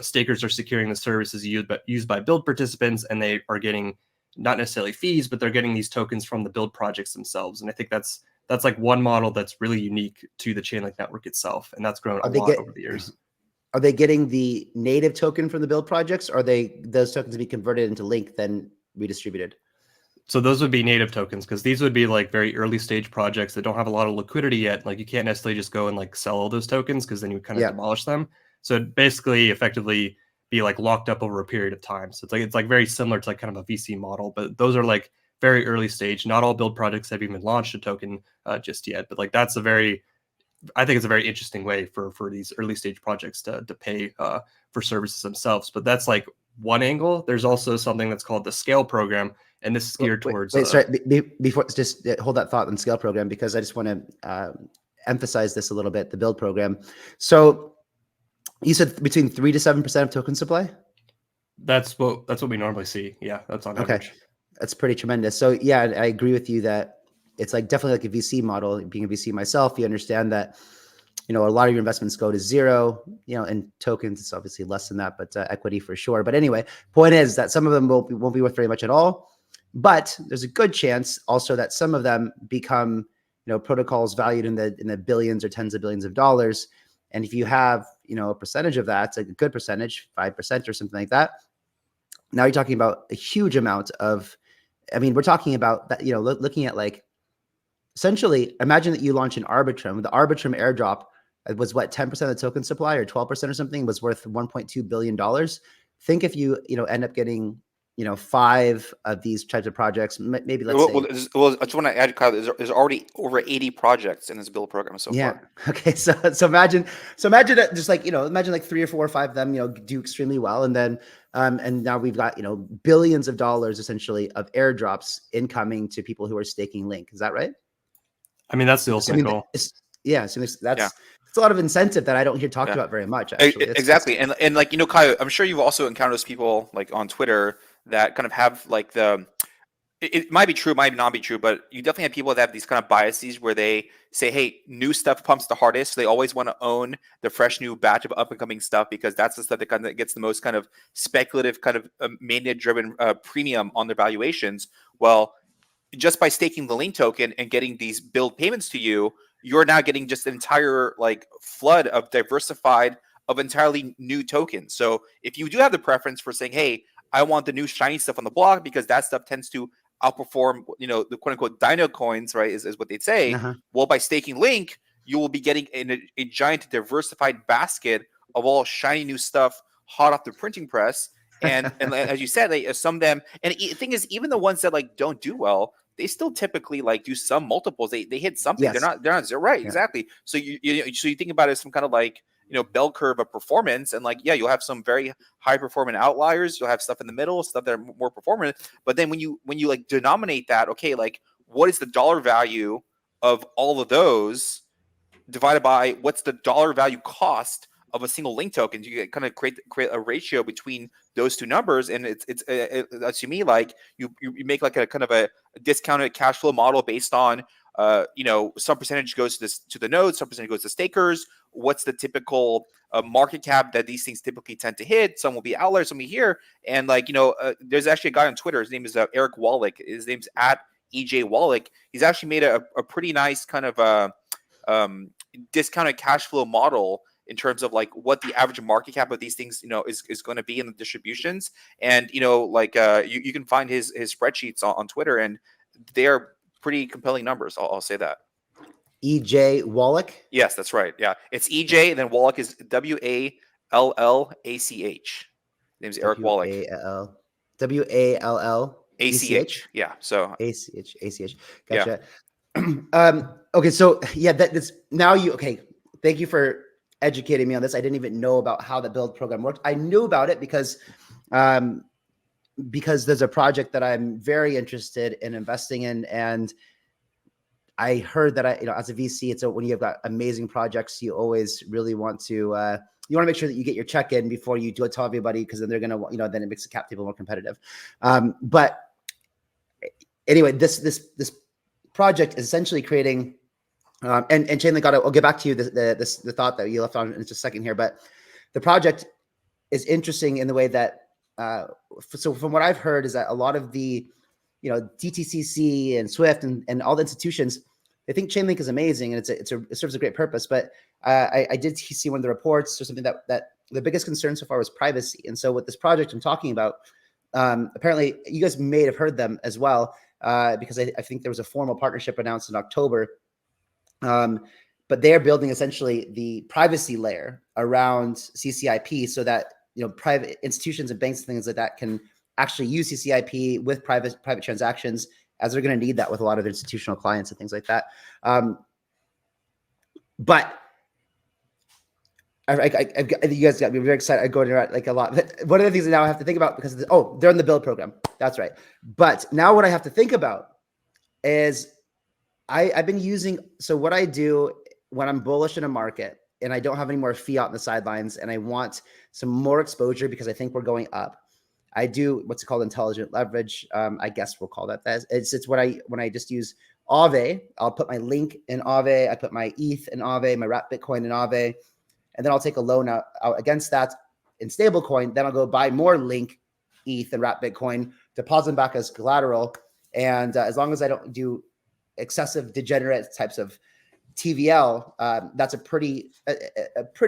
stakers are securing the services used by build participants, and they are getting not necessarily fees, but they're getting these tokens from the build projects themselves. And I think that's that's like one model that's really unique to the Chainlink network itself, and that's grown a lot over the years. Are they getting the native token from the build projects? Or are those tokens to be converted into Link then redistributed? So those would be native tokens, because these would be like very early stage projects that don't have a lot of liquidity yet. Like you can't necessarily just go and like sell all those tokens, because then you kind of demolish them. So it'd basically effectively be like locked up over a period of time. So it's like very similar to like kind of a VC model, but those are like very early stage. Not all build projects have even launched a token just yet, but like that's I think it's a very interesting way for these early stage projects to pay for services themselves. But that's like one angle. There's also something that's called the Scale program, and this is geared towards. Sorry, before, just hold that thought on Scale program, because I just want to emphasize this a little bit. The build program. So you said between 3 to 7% of token supply. That's what we normally see. Yeah, that's on average. That's pretty tremendous. So yeah, I agree with you that it's like definitely like a VC model. Being a VC myself, you understand that, a lot of your investments go to zero, and tokens, it's obviously less than that, but equity for sure. But anyway, point is that some of them won't be worth very much at all, but there's a good chance also that some of them become, protocols valued in the billions or tens of billions of dollars. And if you have, a percentage of that, like a good percentage, 5% or something like that, now you're talking about a huge amount of, we're talking about that, looking at like, essentially, imagine that you launch an Arbitrum. The Arbitrum airdrop was what, 10% of the token supply, or 12% or something, was worth $1.2 billion. Think if you, end up getting, 5 of these types of projects, maybe let's say. Well, I just want to add, Kyle, there's already over 80 projects in this build program so far. Okay. So imagine that just like, imagine like 3 or 4 or 5 of them, do extremely well. And then, and now we've got, billions of dollars essentially of airdrops incoming to people who are staking Link. Is that right? That's the ultimate goal. So it's a lot of incentive that I don't hear talked about very much. Actually, exactly. And like, Kyle, I'm sure you've also encountered those people like on Twitter that kind of have like it might be true, might not be true, but you definitely have people that have these kind of biases where they say, hey, new stuff pumps the hardest. So they always want to own the fresh new batch of up and coming stuff, because that's the stuff that kind of gets the most kind of speculative, kind of mania driven premium on their valuations. Well, just by staking the Link token and getting these build payments to you, you're now getting just an entire like flood of diversified of entirely new tokens. So if you do have the preference for saying, hey, I want the new shiny stuff on the block because that stuff tends to outperform, the quote unquote dino coins, right? Is what they'd say. Well, by staking Link, you will be getting a giant diversified basket of all shiny new stuff hot off the printing press. And as you said, some of them, and the thing is, even the ones that like don't do well, they still typically like do some multiples. They hit something. Yes. They're not zero, right? Yeah. Exactly. So you think about it as some kind of like bell curve of performance, and like you'll have some very high performing outliers. You'll have stuff in the middle, stuff that are more performant. But then when you like denominate that, okay, like what is the dollar value of all of those divided by what's the dollar value cost of a single Link token? You kind of create a ratio between those two numbers, and it's to me like you make like a kind of a discounted cash flow model based on some percentage goes to the nodes, some percentage goes to stakers. What's the typical market cap that these things typically tend to hit? Some will be outliers, some will be here, and like there's actually a guy on Twitter. His name is Eric Wallach. His name's at EJ Wallach. He's actually made a pretty nice kind of discounted cash flow model in terms of like what the average market cap of these things, is going to be in the distributions. And, you can find his spreadsheets on Twitter, and they are pretty compelling numbers. I'll say that. EJ Wallach? Yes, that's right. Yeah. It's EJ, and then Wallach is WALLACH. His name's Eric Wallach. WALLACH. Yeah. So ACH. Gotcha. Yeah. Okay. So yeah, that's now okay. Thank you for educating me on this. I didn't even know about how the build program worked. I knew about it because there's a project that I'm very interested in investing in, and I heard that as a VC, it's when you've got amazing projects, you always really want to you want to make sure that you get your check in before you do it to everybody, because then they're gonna then it makes the cap table more competitive. But anyway, this project is essentially creating. And Chainlink, I'll get back to you the thought that you left on in just a second here, but the project is interesting in the way that so from what I've heard is that a lot of the DTCC and Swift and all the institutions, they think Chainlink is amazing and it serves a great purpose. But I did see one of the reports or something that the biggest concern so far was privacy. And so with this project I'm talking about, apparently you guys may have heard them as well, because I think there was a formal partnership announced in October. But they are building essentially the privacy layer around CCIP so that, you know, private institutions and banks and things like that can actually use CCIP with private transactions, as they're going to need that with a lot of institutional clients and things like that. But you guys got me very excited. I go into like a lot. One of the things that now I have to think about, because they're in the build program. That's right. But now what I have to think about is I've been using, so what I do when I'm bullish in a market and I don't have any more fiat on the sidelines and I want some more exposure because I think we're going up, I do what's called intelligent leverage. I guess we'll call that. It's when I just use Aave. I'll put my Link in Aave. I put my ETH in Aave, my wrapped Bitcoin in Aave, and then I'll take a loan out against that in stablecoin. Then I'll go buy more Link, ETH, and wrapped Bitcoin, deposit them back as collateral. And as long as I don't do excessive degenerate types of TVL, that's a pretty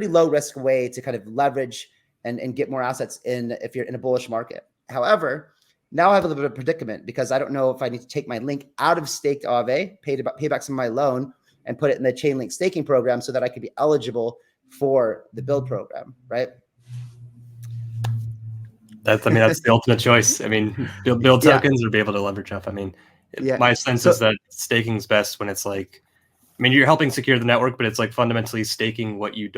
low risk way to kind of leverage and get more assets in if you're in a bullish market. However, now I have a little bit of a predicament because I don't know if I need to take my Link out of staked Aave, pay back some of my loan, and put it in the Chainlink staking program so that I could be eligible for the build program, right? That's the ultimate choice. I mean, build tokens or be able to leverage up. I mean, my sense is that staking's best when it's like, I mean, you're helping secure the network, but it's like fundamentally staking what you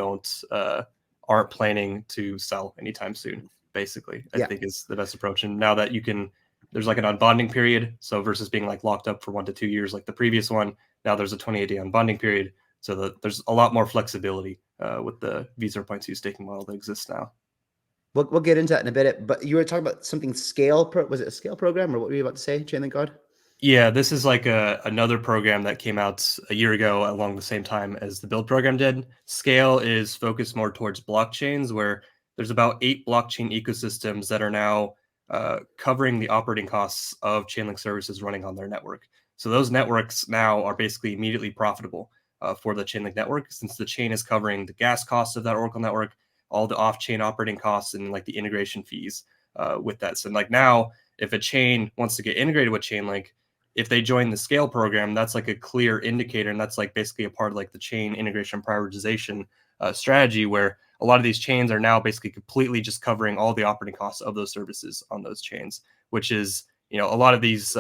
aren't planning to sell anytime soon, basically, I think is the best approach. And now that there's like an unbonding period. So versus being like locked up for 1 to 2 years, like the previous one, now there's a 28-day unbonding period. So that there's a lot more flexibility with the V0.2 staking model that exists now. We'll get into that in a bit, but you were talking about something scale. Was it a scale program, or what were you about to say, Chainlink God? Yeah, this is like another program that came out a year ago along the same time as the build program did. Scale is focused more towards blockchains, where there's about 8 blockchain ecosystems that are now covering the operating costs of Chainlink services running on their network. So those networks now are basically immediately profitable for the Chainlink network, since the chain is covering the gas costs of that Oracle network, all the off-chain operating costs, and like the integration fees with that. So like now, if a chain wants to get integrated with Chainlink, if they join the scale program, that's like a clear indicator. And that's like basically a part of like the chain integration prioritization strategy, where a lot of these chains are now basically completely just covering all the operating costs of those services on those chains, which is, you know, a lot of these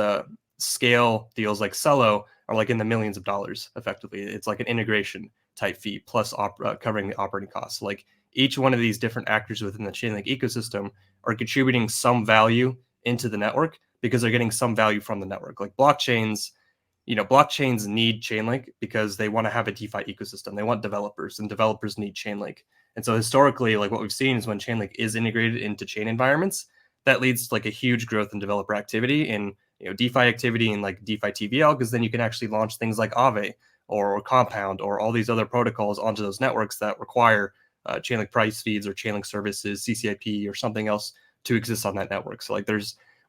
scale deals like Celo are like in the millions of dollars effectively. It's like an integration type fee plus covering the operating costs. Like each one of these different actors within the Chainlink ecosystem are contributing some value into the network because they're getting some value from the network. Like blockchains need Chainlink because they want to have a DeFi ecosystem. They want developers, and developers need Chainlink. And so historically, like what we've seen is when Chainlink is integrated into chain environments, that leads to like a huge growth in developer activity and, you know, DeFi activity and like DeFi TVL, because then you can actually launch things like Aave or Compound or all these other protocols onto those networks that require Chainlink price feeds or Chainlink services, CCIP or something else to exist on that network. So like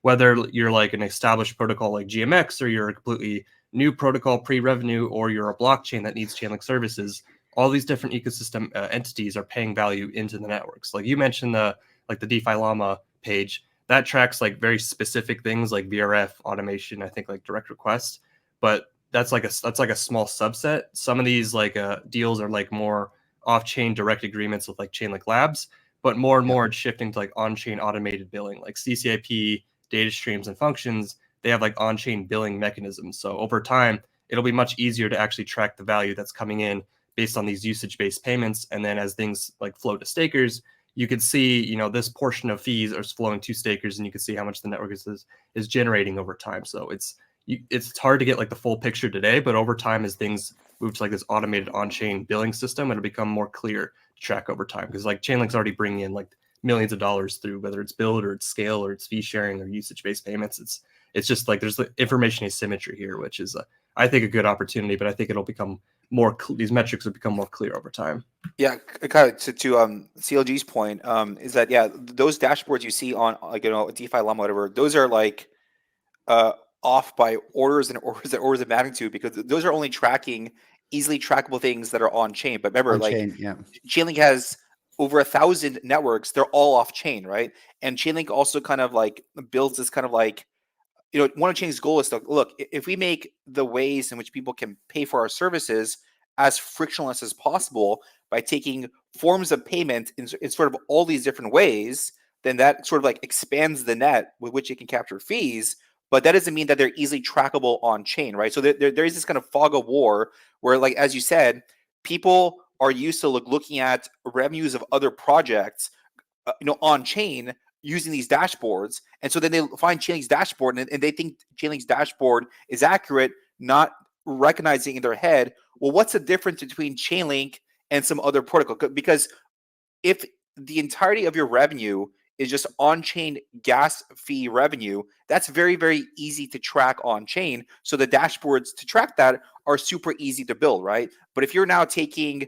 whether you're like an established protocol like GMX, or you're a completely new protocol pre-revenue, or you're a blockchain that needs Chainlink services, all these different ecosystem entities are paying value into the networks. Like you mentioned the DeFi Llama page that tracks like very specific things like VRF automation, I think like direct request, but that's like a small subset. Some of these like deals are like more off-chain direct agreements with like Chainlink Labs, but more and more it's shifting to like on-chain automated billing, like CCIP, data streams, and functions. They have like on-chain billing mechanisms. So over time, it'll be much easier to actually track the value that's coming in based on these usage-based payments. And then as things like flow to stakers, you can see, you know, this portion of fees are flowing to stakers, and you can see how much the network is generating over time. So it's hard to get like the full picture today, but over time, as things move to like this automated on-chain billing system, it'll become more clear to track over time, because like Chainlink's already bringing in like millions of dollars through whether it's build or it's scale or it's fee sharing or usage-based payments. It's just like there's the information asymmetry here, which is I think a good opportunity, but I think it'll become more these metrics will become more clear over time. Yeah, kind of to CLG's point, is that those dashboards you see on like, you know, DeFi Llama, whatever, those are like off by orders and orders and orders of magnitude, because those are only tracking easily trackable things that are on chain. But remember, On like chain, yeah. Chainlink has over 1,000 networks. They're all off chain, right? And Chainlink also kind of like builds this kind of like, one of Chainlink's goal is to look, if we make the ways in which people can pay for our services as frictionless as possible by taking forms of payment in sort of all these different ways, then that sort of like expands the net with which it can capture fees. But that doesn't mean that they're easily trackable on chain, right? So there is this kind of fog of war where, like, as you said, people are used to looking at revenues of other projects, on chain using these dashboards. And so then they find Chainlink's dashboard and they think Chainlink's dashboard is accurate, not recognizing in their head, well, what's the difference between Chainlink and some other protocol? Because if the entirety of your revenue is just on-chain gas fee revenue, that's very, very easy to track on-chain. So the dashboards to track that are super easy to build, right? But if you're now taking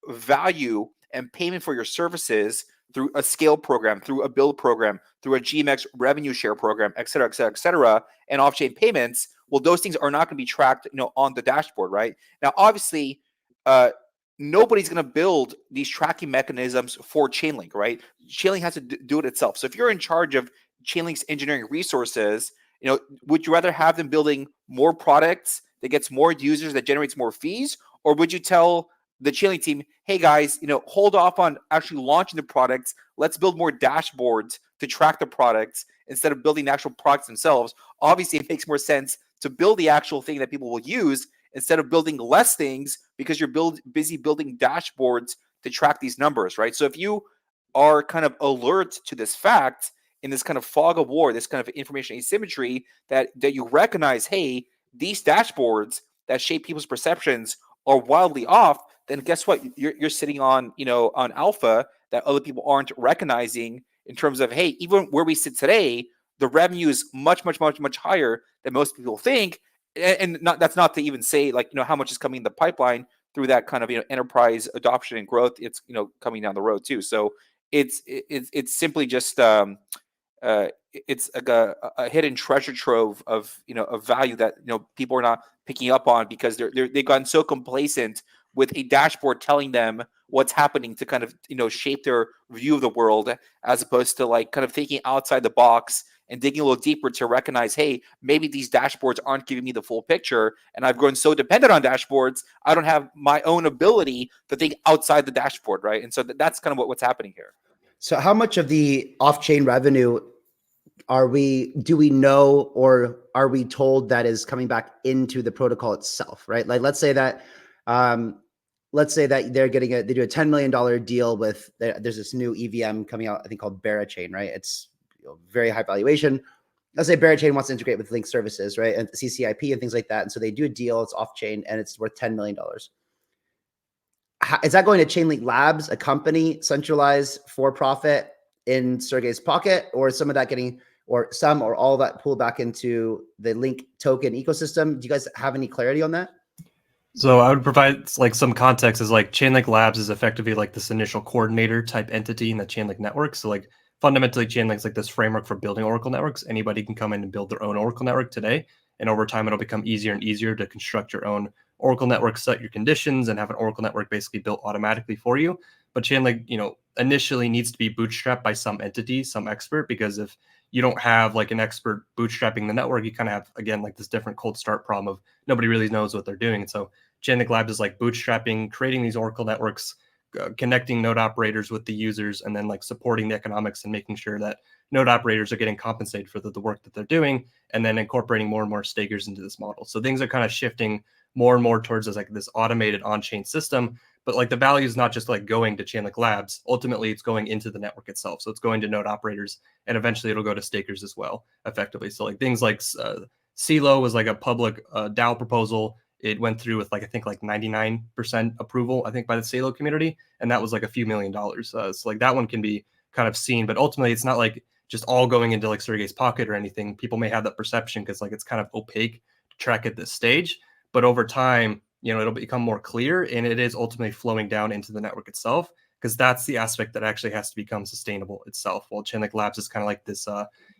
value and payment for your services through a scale program, through a build program, through a GMX revenue share program, et cetera, and off-chain payments, well, those things are not going to be tracked, on the dashboard, right? Now, obviously, nobody's going to build these tracking mechanisms for Chainlink, right? Chainlink has to do it itself. So if you're in charge of Chainlink's engineering resources, would you rather have them building more products that gets more users, that generates more fees? Or would you tell the Chainlink team, hey guys, hold off on actually launching the products. Let's build more dashboards to track the products instead of building the actual products themselves. Obviously, it makes more sense to build the actual thing that people will use instead of building less things, because you're busy building dashboards to track these numbers, right? So if you are kind of alert to this fact in this kind of fog of war, this kind of information asymmetry, that you recognize, hey, these dashboards that shape people's perceptions are wildly off, then guess what? You're sitting on, on alpha that other people aren't recognizing, in terms of, hey, even where we sit today, the revenue is much, much, much, much higher than most people think. And that's not to even say, like, how much is coming in the pipeline through that kind of, enterprise adoption and growth. It's, coming down the road too. So it's simply just, it's like a hidden treasure trove of, of value that, people are not picking up on, because they've gotten so complacent with a dashboard telling them what's happening to kind of, shape their view of the world, as opposed to like kind of thinking outside the box and digging a little deeper to recognize, hey, maybe these dashboards aren't giving me the full picture, and I've grown so dependent on dashboards, I don't have my own ability to think outside the dashboard, right? And so that's kind of what's happening here. So how much of the off-chain revenue do we know, or are we told that is coming back into the protocol itself, right? Like, let's say that they do a $10 million deal with, there's this new EVM coming out, I think called Barachain, right? It's very high valuation. Let's say Barachain wants to integrate with Link services, right? And CCIP and things like that. And so they do a deal, it's off chain, and it's worth $10 million. Is that going to Chainlink Labs, a company, centralized for profit in Sergey's pocket, or is some of that getting, or some or all that pulled back into the Link token ecosystem? Do you guys have any clarity on that? So I would provide like some context. Is like Chainlink Labs is effectively like this initial coordinator type entity in the Chainlink network. So like fundamentally, Chainlink's like this framework for building Oracle networks. Anybody can come in and build their own Oracle network today, and over time it'll become easier and easier to construct your own Oracle network, set your conditions, and have an Oracle network basically built automatically for you. But Chainlink, initially needs to be bootstrapped by some entity, some expert, because if you don't have like an expert bootstrapping the network, you kind of have, again, like this different cold start problem of nobody really knows what they're doing. And so Chainlink Labs is like bootstrapping, creating these Oracle networks, connecting node operators with the users, and then like supporting the economics and making sure that node operators are getting compensated for the work that they're doing, and then incorporating more and more stakers into this model. So things are kind of shifting more and more towards this automated on-chain system. But like the value is not just like going to Chainlink Labs. Ultimately, it's going into the network itself. So it's going to node operators, and eventually it'll go to stakers as well, effectively. So like things like CeLO was like a public DAO proposal. It went through with I think 99% approval, I think, by the CeLO community. And that was like a few $1 million. So like that one can be kind of seen, but ultimately it's not like just all going into like Sergey's pocket or anything. People may have that perception because like it's kind of opaque to track at this stage. But over time, it'll become more clear, and it is ultimately flowing down into the network itself, because that's the aspect that actually has to become sustainable itself. While Chainlink Labs is kind of like this,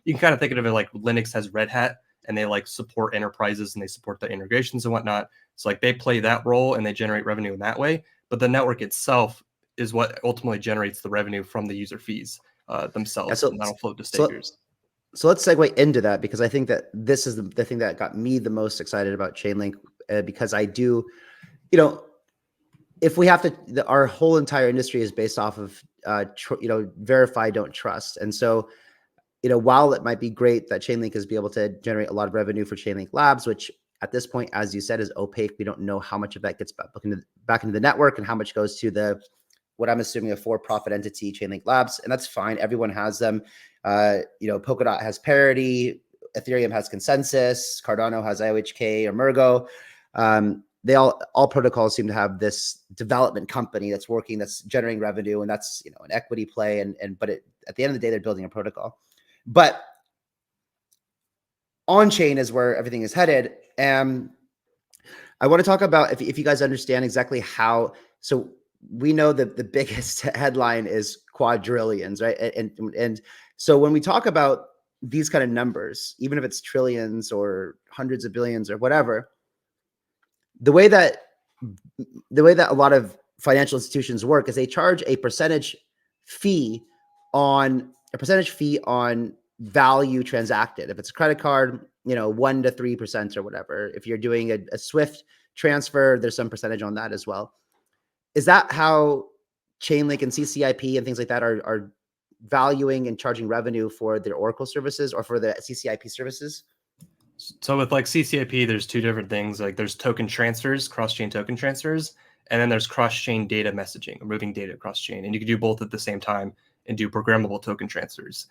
you can kind of think of it like Linux has Red Hat. and they like support enterprises and they support the integrations and whatnot. So like they play that role and they generate revenue in that way. But the network itself is what ultimately generates the revenue from the user fees themselves, and that'll float to stakers. So let's segue into that, because I think that this is the thing that got me the most excited about Chainlink, because I do, if we have to, our whole entire industry is based off of, verify, don't trust. And so, while it might be great that Chainlink is be able to generate a lot of revenue for Chainlink Labs, which at this point, as you said, is opaque. We don't know how much of that gets back into the network and how much goes to what I'm assuming a for-profit entity, Chainlink Labs, and that's fine. Everyone has them. Polkadot has parity, Ethereum has consensus, Cardano has IOHK or Mergo. They all protocols seem to have this development company that's working, that's generating revenue, and that's an equity play. But at the end of the day, they're building a protocol. But on chain is where everything is headed. And I want to talk about if you guys understand exactly how. So we know that the biggest headline is quadrillions, right? And so when we talk about these kind of numbers, even if it's trillions or hundreds of billions or whatever, the way that a lot of financial institutions work is they charge a percentage fee on value transacted. If it's a credit card, 1 to 3% or whatever. If you're doing a Swift transfer, there's some percentage on that as well. Is that how Chainlink and CCIP and things like that are valuing and charging revenue for their Oracle services or for the CCIP services? So with like CCIP, there's two different things. Like there's token transfers, cross-chain token transfers, and then there's cross-chain data messaging, moving data across chain. And you can do both at the same time and do programmable token transfers.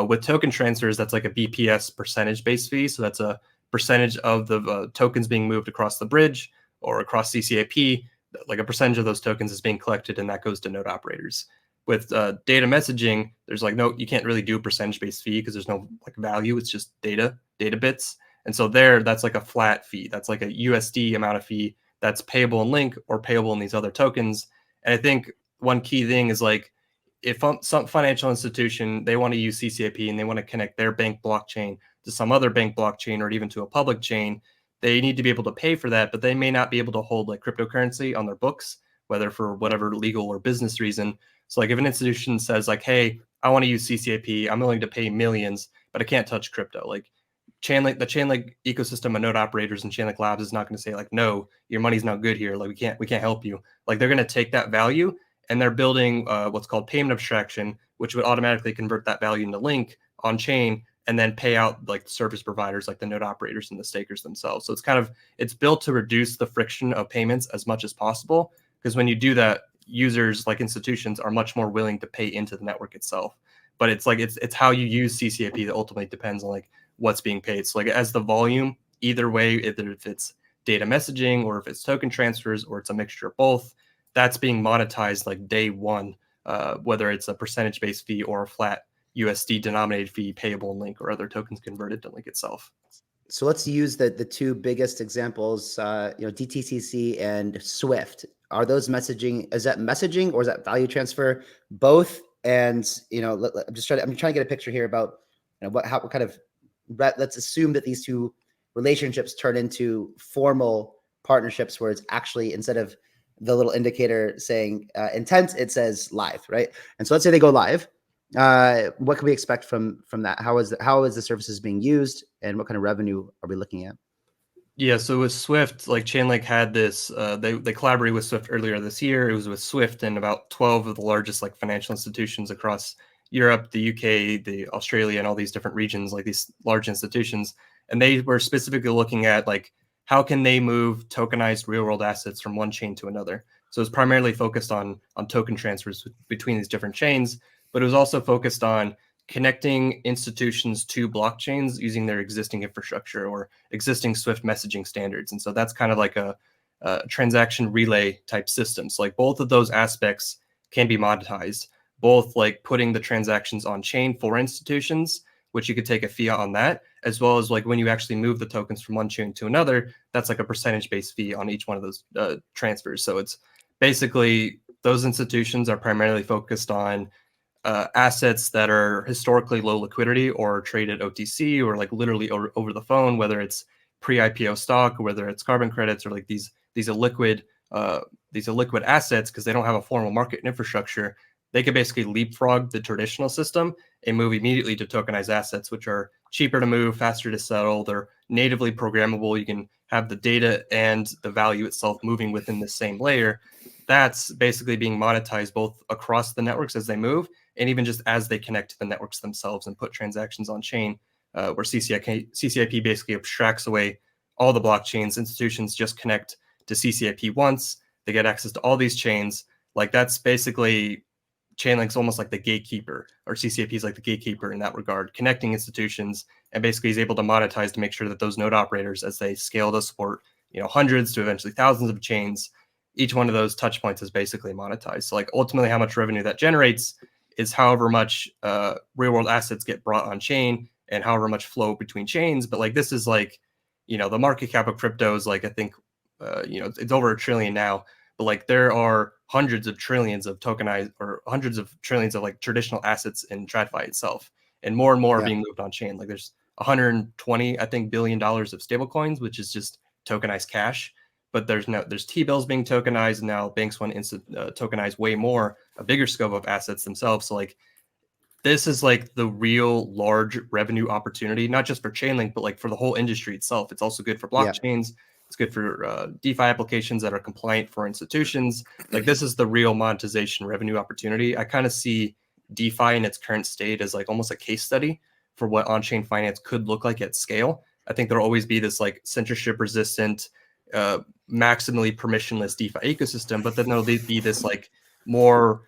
With token transfers, that's like a BPS percentage-based fee. So that's a percentage of the tokens being moved across the bridge or across CCIP. Like a percentage of those tokens is being collected, and that goes to node operators. With data messaging, there's like you can't really do a percentage-based fee because there's no like value. It's just data bits. And so that's like a flat fee. That's like a USD amount of fee that's payable in Link or payable in these other tokens. And I think one key thing is like if some financial institution, they want to use CCIP and they want to connect their bank blockchain to some other bank blockchain or even to a public chain, they need to be able to pay for that, but they may not be able to hold like cryptocurrency on their books, whether for whatever legal or business reason. So like if an institution says like, hey, I want to use CCIP, I'm willing to pay millions, but I can't touch crypto. Like Chainlink, the Chainlink ecosystem of node operators and Chainlink Labs is not going to say like, no, your money's not good here. Like we can't help you. Like they're going to take that value and they're building what's called payment abstraction, which would automatically convert that value into Link on chain and then pay out like the service providers, like the node operators and the stakers themselves. So it's built to reduce the friction of payments as much as possible. Because when you do that, users like institutions are much more willing to pay into the network itself. But it's like it's how you use CCIP that ultimately depends on like what's being paid. So like as the volume, either way, either if it's data messaging or if it's token transfers or it's a mixture of both, that's being monetized like day one, whether it's a percentage-based fee or a flat USD denominated fee payable in Link or other tokens converted to Link itself. So let's use the two biggest examples, DTCC and Swift. Are those messaging? Is that messaging or is that value transfer? Both. And I'm trying to get a picture here about what kind of. Let's assume that these two relationships turn into formal partnerships where it's actually, instead of the little indicator saying intent, it says live, right? And so let's say they go live. What can we expect from that? How is the services being used, and what kind of revenue are we looking at? Yeah, so with Swift, like Chainlink had this, they collaborated with Swift earlier this year. It was with Swift and about 12 of the largest like financial institutions across Europe, the UK, the Australia, and all these different regions, like these large institutions. And they were specifically looking at like, how can they move tokenized real world assets from one chain to another? So it's primarily focused on token transfers between these different chains, but it was also focused on connecting institutions to blockchains using their existing infrastructure or existing Swift messaging standards. And so that's kind of like a transaction relay type system. So like both of those aspects can be monetized, both like putting the transactions on chain for institutions, which you could take a fee on that, as well as like when you actually move the tokens from one chain to another, that's like a percentage-based fee on each one of those transfers. So it's basically those institutions are primarily focused on assets that are historically low liquidity or traded OTC or like literally over the phone, whether it's pre-IPO stock, or whether it's carbon credits, or like these illiquid assets, because they don't have a formal market infrastructure, they could basically leapfrog the traditional system and move immediately to tokenized assets, which are cheaper to move, faster to settle. They're natively programmable. You can have the data and the value itself moving within the same layer. That's basically being monetized both across the networks as they move, and even just as they connect to the networks themselves and put transactions on chain, where CCIP basically abstracts away all the blockchains. Institutions just connect to CCIP once, they get access to all these chains. Like that's basically Chainlink's almost like the gatekeeper, or CCIP is like the gatekeeper in that regard, connecting institutions, and basically is able to monetize to make sure that those node operators, as they scale to support, hundreds to eventually thousands of chains, each one of those touch points is basically monetized. So like ultimately how much revenue that generates is however much real world assets get brought on chain and however much flow between chains. But like this is like, the market cap of crypto is like, I think, it's over $1 trillion now, but like there are hundreds of trillions of tokenized, or hundreds of trillions of like traditional assets in TradFi itself, and more are being moved on chain. Like there's 120, I think, $billion of stablecoins, which is just tokenized cash. But there's T-bills being tokenized, and now banks want to tokenize way more, a bigger scope of assets themselves. So like this is like the real large revenue opportunity, not just for Chainlink, but like for the whole industry itself. It's also good for blockchains. It's good for DeFi applications that are compliant for institutions. Like this is the real monetization revenue opportunity. I kind of see DeFi in its current state as like almost a case study for what on-chain finance could look like at scale. I think there'll always be this like censorship resistant, maximally permissionless DeFi ecosystem, but then there'll be this like more,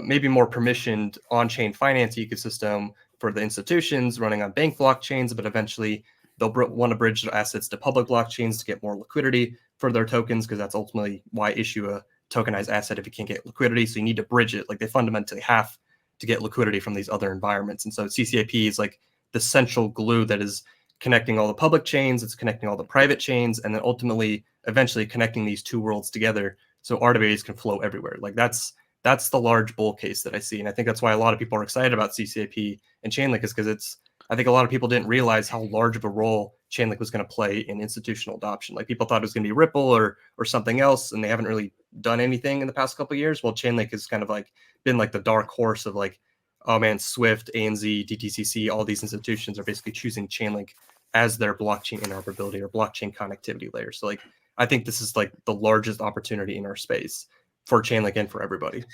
maybe more permissioned on-chain finance ecosystem for the institutions running on bank blockchains, but eventually they'll want to bridge their assets to public blockchains to get more liquidity for their tokens, because that's ultimately why issue a tokenized asset if you can't get liquidity. So you need to bridge it. Like they fundamentally have to get liquidity from these other environments. And so CCIP is like the central glue that is connecting all the public chains, it's connecting all the private chains, and then ultimately, eventually connecting these two worlds together so RWAs can flow everywhere. Like that's the large bull case that I see. And I think that's why a lot of people are excited about CCIP and Chainlink, is because I think a lot of people didn't realize how large of a role Chainlink was going to play in institutional adoption. Like people thought it was going to be Ripple or something else, and they haven't really done anything in the past couple of years. Well, Chainlink has kind of like been like the dark horse of like, oh man, Swift, ANZ, DTCC, all these institutions are basically choosing Chainlink as their blockchain interoperability or blockchain connectivity layer. So like, I think this is like the largest opportunity in our space for Chainlink and for everybody.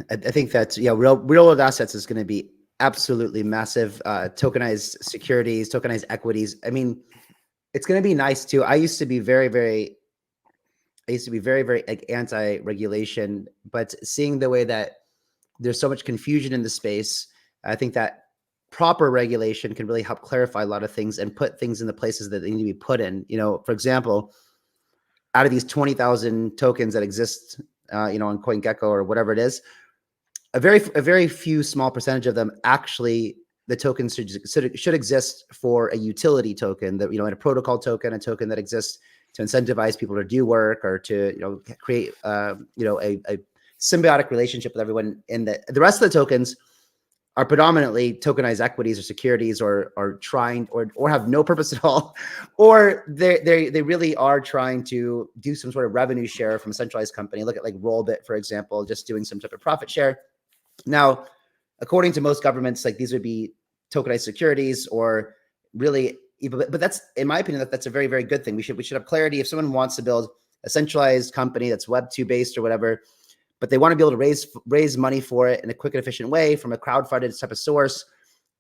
I think that's, real world assets is going to be absolutely massive. Tokenized securities, tokenized equities. I mean, it's going to be nice too. I used to be very, very like anti-regulation, but seeing the way that there's so much confusion in the space, I think that proper regulation can really help clarify a lot of things and put things in the places that they need to be put in. For example, out of these 20,000 tokens that exist, on CoinGecko or whatever it is, a very few small percentage of them actually, the tokens should exist for a utility token, that, in a protocol token, a token that exists to incentivize people to do work or to, create, a symbiotic relationship with everyone. And the rest of the tokens are predominantly tokenized equities or securities, or trying or have no purpose at all, or they really are trying to do some sort of revenue share from a centralized company. Look at like Rollbit, for example, just doing some type of profit share. Now, according to most governments, like these would be tokenized securities, or really, but that's, in my opinion, that's a very, very good thing. We should have clarity. If someone wants to build a centralized company that's Web2 based or whatever, but they want to be able to raise money for it in a quick and efficient way from a crowdfunded type of source,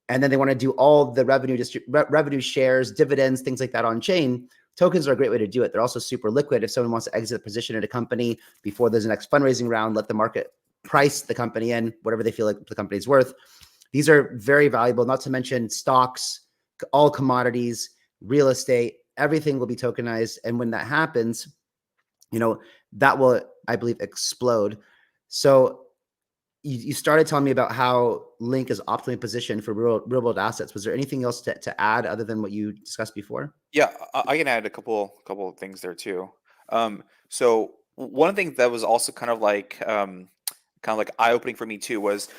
and then they want to do all the revenue shares, dividends, things like that on chain, tokens are a great way to do it. They're also super liquid. If someone wants to exit a position in a company before there's a next fundraising round, let the market price the company in whatever they feel like the company's worth. These are very valuable, not to mention stocks, all commodities, real estate, everything will be tokenized. And when that happens, that will, I believe, explode. So you started telling me about how Link is optimally positioned for real world assets. Was there anything else to add other than what you discussed before? Yeah, I can add a couple of things there too. So one of the things that was also kind of like kind of like eye-opening for me too was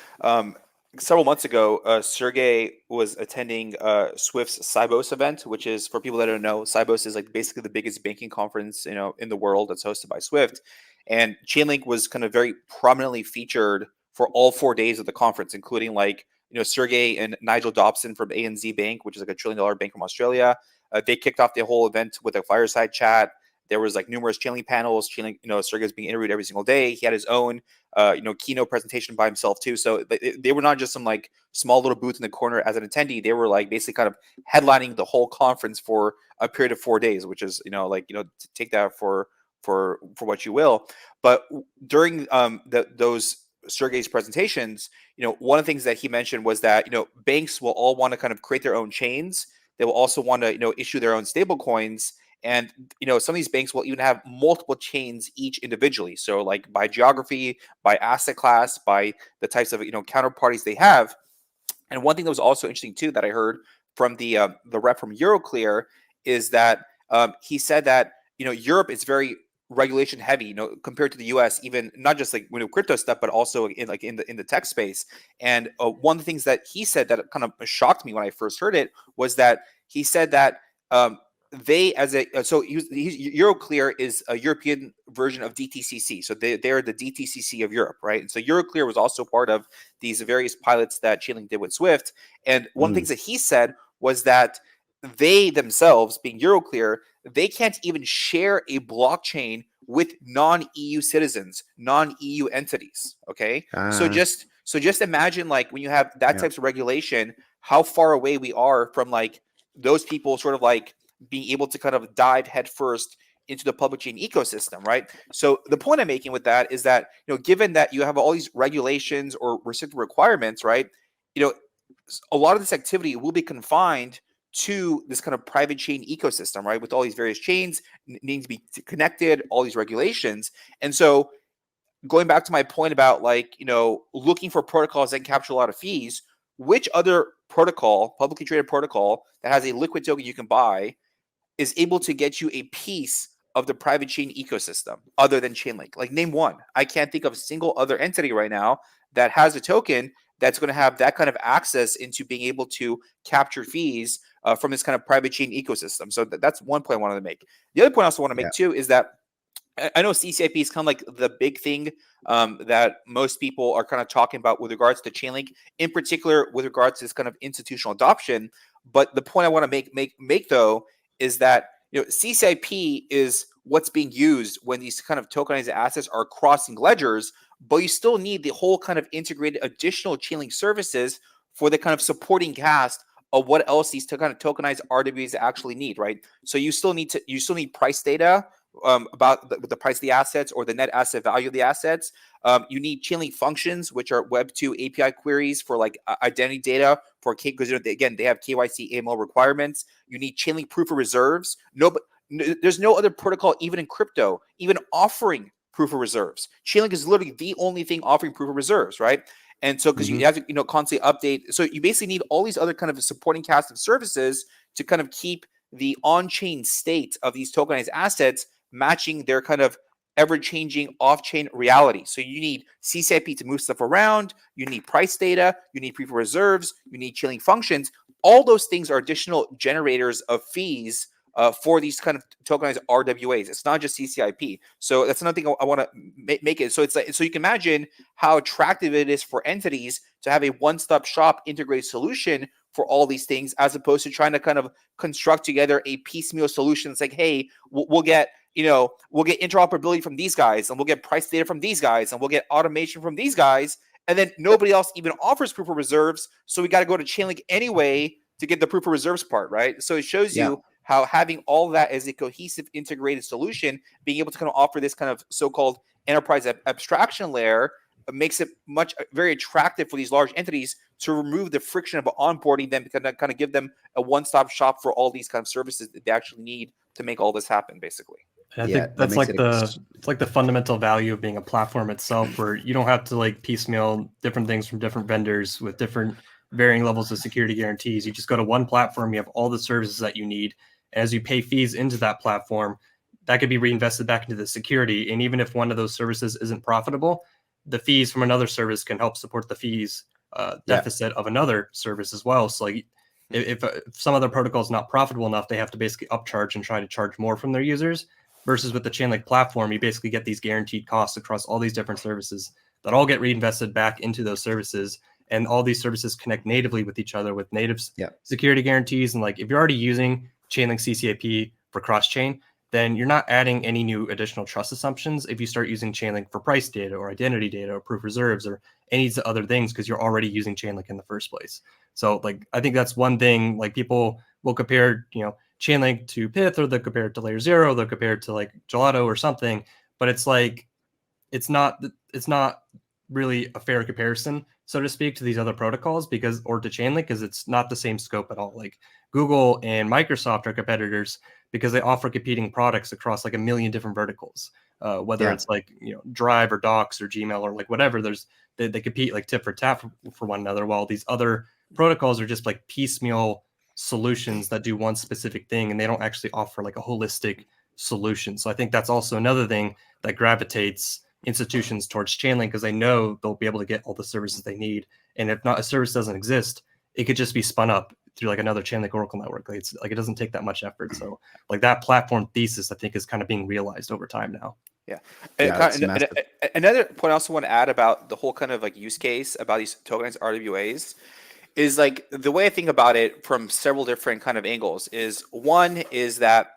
several months ago, Sergey was attending Swift's Sibos event, which is, for people that don't know, Sibos is like basically the biggest banking conference, you know, in the world that's hosted by Swift. And Chainlink was kind of very prominently featured for all 4 days of the conference, including like, you know, Sergey and Nigel Dobson from ANZ Bank, which is like a $1 trillion bank from Australia. They kicked off the whole event with a fireside chat. There was like numerous Chainlink panels. Chainlink, you know, Sergey was being interviewed every single day. He had his own, you know, keynote presentation by himself too. So they were not just some like small little booth in the corner as an attendee. They were like basically kind of headlining the whole conference for a period of 4 days, which is, you know, like, you know, to take that for what you will. But during those Sergey's presentations, you know, one of the things that he mentioned was that, you know, banks will all want to kind of create their own chains. They will also want to, you know, issue their own stable coins. And, you know, some of these banks will even have multiple chains each individually. So like by geography, by asset class, by the types of, you know, counterparties they have. And one thing that was also interesting too that I heard from the rep from Euroclear is that he said that, you know, Europe is very regulation heavy, you know, compared to the US, even not just like, you know, crypto stuff, but also in like in the tech space. And one of the things that he said that kind of shocked me when I first heard it was that he said that they, as a he's Euroclear is a European version of DTCC. So they're the DTCC of Europe, right? And so Euroclear was also part of these various pilots that Chainlink did with Swift. And one of the things that he said was that they themselves, being Euroclear, they can't even share a blockchain with non-EU citizens, non-EU entities. Okay, so just imagine like when you have that types of regulation, how far away we are from like those people sort of like being able to kind of dive headfirst into the public chain ecosystem, right? So the point I'm making with that is that, you know, given that you have all these regulations or restrictive requirements, right? You know, a lot of this activity will be confined to this kind of private chain ecosystem, right? With all these various chains needing to be connected, all these regulations. And so going back to my point about like, you know, looking for protocols that capture a lot of fees, which other protocol, publicly traded protocol that has a liquid token you can buy is able to get you a piece of the private chain ecosystem other than Chainlink? Like name one. I can't think of a single other entity right now that has a token that's going to have that kind of access into being able to capture fees from this kind of private chain ecosystem. So that's one point I wanted to make. The other point I also want to make too is that I know CCIP is kind of like the big thing that most people are kind of talking about with regards to Chainlink, in particular with regards to this kind of institutional adoption. But the point I want to make though is that, you know, CCIP is what's being used when these kind of tokenized assets are crossing ledgers, but you still need the whole kind of integrated additional Chainlink services for the kind of supporting cast of what else these kind of tokenized RWAs actually need, right? So you still need price data about the price of the assets or the net asset value of the assets. You need Chainlink functions, which are Web2 API queries for like identity data for because again they have KYC AML requirements. You need Chainlink proof of reserves. There's no other protocol even in crypto even offering proof of reserves. Chainlink is literally the only thing offering proof of reserves, right? And so because you have to, you know, constantly update. So you basically need all these other kind of supporting cast of services to kind of keep the on-chain state of these tokenized assets matching their kind of ever-changing off-chain reality. So you need CCIP to move stuff around. You need price data. You need proof of reserves. You need Chainlink functions. All those things are additional generators of fees for these kind of tokenized RWAs. It's not just CCIP. So that's another thing I want to make it. So it's like, so you can imagine how attractive it is for entities to have a one-stop shop integrated solution for all these things, as opposed to trying to kind of construct together a piecemeal solution. It's like, hey, we'll get interoperability from these guys, and we'll get price data from these guys, and we'll get automation from these guys, and then nobody else even offers proof of reserves. So we got to go to Chainlink anyway to get the proof of reserves part, right? So it shows you how having all that as a cohesive integrated solution, being able to kind of offer this kind of so-called enterprise abstraction layer makes it very attractive for these large entities to remove the friction of onboarding them, kind of give them a one-stop shop for all these kind of services that they actually need to make all this happen, basically. I think that's like it's like the fundamental value of being a platform itself, where you don't have to like piecemeal different things from different vendors with different varying levels of security guarantees. You just go to one platform, you have all the services that you need. As you pay fees into that platform, that could be reinvested back into the security. And even if one of those services isn't profitable, the fees from another service can help support the fees deficit of another service as well. So like if some other protocol is not profitable enough, they have to basically upcharge and try to charge more from their users. Versus with the Chainlink platform, you basically get these guaranteed costs across all these different services that all get reinvested back into those services. And all these services connect natively with each other with native security guarantees. And like if you're already using Chainlink CCIP for cross-chain, then you're not adding any new additional trust assumptions if you start using Chainlink for price data or identity data or proof reserves or any of the other things, because you're already using Chainlink in the first place. So like I think that's one thing, like people will compare, Chainlink to Pyth, or they'll compare it to Layer 0, they'll compare it to like Gelato or something, but it's like it's not really a fair comparison, so to speak, to these other protocols or to Chainlink, because it's not the same scope at all. Like Google and Microsoft are competitors because they offer competing products across like a million different verticals, whether it's like Drive or Docs or Gmail or like whatever. They compete like tit for tat for one another, while these other protocols are just like piecemeal solutions that do one specific thing, and they don't actually offer like a holistic solution. So I think that's also another thing that gravitates institutions towards Chainlink, because they know they'll be able to get all the services they need. And if not, a service doesn't exist, it could just be spun up through like another Chainlink Oracle network. Like it's like it doesn't take that much effort. So like that platform thesis, I think, is kind of being realized over time now. Yeah. Another point I also want to add about the whole kind of like use case about these tokenized RWAs is like the way I think about it from several different kind of angles is one is that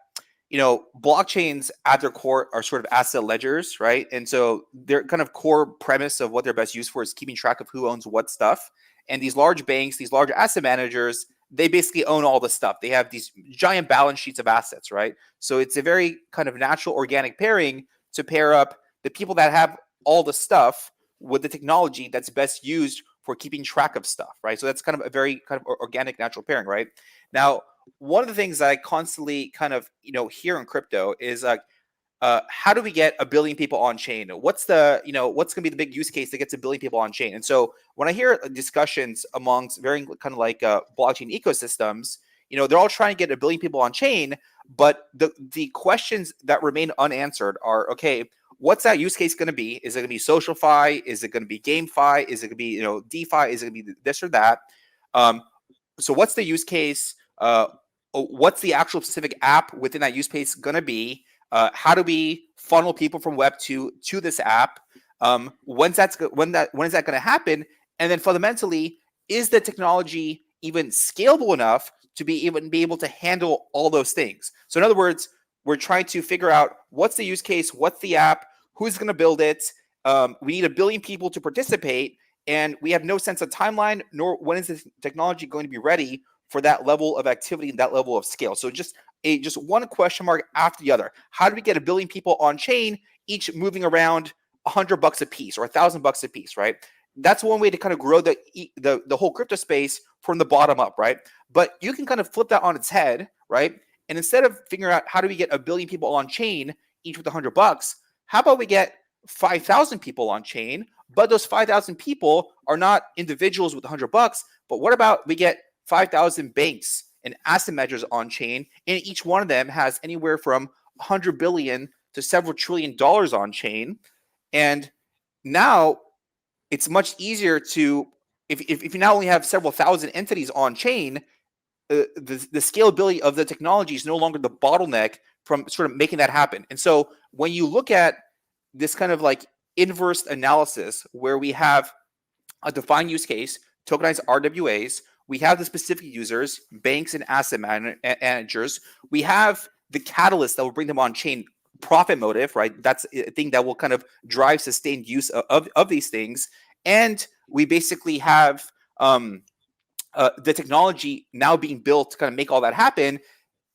blockchains at their core are sort of asset ledgers, right? And so their kind of core premise of what they're best used for is keeping track of who owns what stuff. And these large banks, these large asset managers, they basically own all the stuff. They have these giant balance sheets of assets, right? So it's a very kind of natural organic pairing to pair up the people that have all the stuff with the technology that's best used for keeping track of stuff, right? So that's kind of a very kind of organic, natural pairing, right? Now, one of the things that I constantly kind of hear in crypto is like, how do we get 1 billion people on chain? What's the what's going to be the big use case that gets 1 billion people on chain? And so when I hear discussions amongst varying kind of like blockchain ecosystems, they're all trying to get 1 billion people on chain, but the questions that remain unanswered are, okay, what's that use case going to be? Is it going to be SocialFi? Is it going to be GameFi? Is it going to be DeFi? Is it going to be this or that? So what's the use case? What's the actual specific app within that use case going to be? How do we funnel people from Web2 to this app? When is that going to happen? And then fundamentally, is the technology even scalable enough to be able to handle all those things? So in other words, we're trying to figure out what's the use case, what's the app, who's going to build it. We need 1 billion people to participate, and we have no sense of timeline, nor when is this technology going to be ready for that level of activity and that level of scale. So just one question mark after the other. How do we get 1 billion people on chain, each moving around $100 a piece or $1,000 a piece, right? That's one way to kind of grow the whole crypto space from the bottom up, right? But you can kind of flip that on its head, right? And instead of figuring out how do we get 1 billion people on chain, each with $100, how about we get 5,000 people on chain? But those 5,000 people are not individuals with $100, but what about we get 5,000 banks and asset managers on chain, and each one of them has anywhere from 100 billion to several $1 trillion on chain. And now it's much easier to, if you now only have several thousand entities on chain, the scalability of the technology is no longer the bottleneck from sort of making that happen. And so when you look at this kind of like inverse analysis where we have a defined use case, tokenized RWAs, we have the specific users, banks and asset managers. We have the catalyst that will bring them on chain, profit motive, right? That's a thing that will kind of drive sustained use of these things. And we basically have the technology now being built to kind of make all that happen.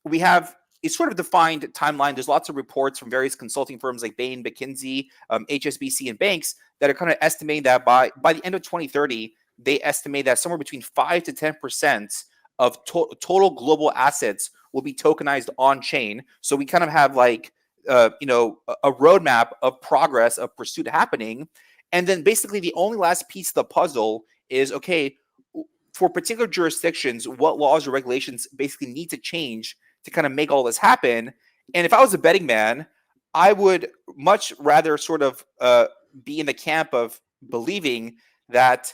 We have a sort of defined timeline. There's lots of reports from various consulting firms like Bain, McKinsey, HSBC, and banks that are kind of estimating that by the end of 2030, they estimate that somewhere between 5 to 10% of total global assets will be tokenized on chain. So we kind of have like, a roadmap of progress of pursuit happening. And then basically the only last piece of the puzzle is, okay, for particular jurisdictions, what laws or regulations basically need to change to kind of make all this happen. And if I was a betting man, I would much rather sort of be in the camp of believing that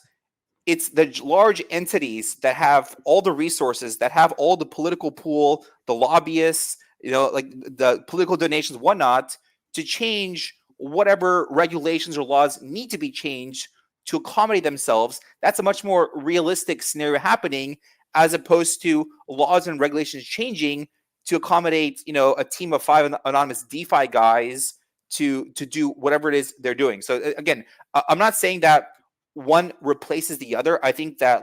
it's the large entities that have all the resources, that have all the political pool, the lobbyists, like the political donations, whatnot, to change whatever regulations or laws need to be changed to accommodate themselves. That's a much more realistic scenario happening, as opposed to laws and regulations changing to accommodate, a team of 5 anonymous DeFi guys to do whatever it is they're doing. So again, I'm not saying that one replaces the other. I think that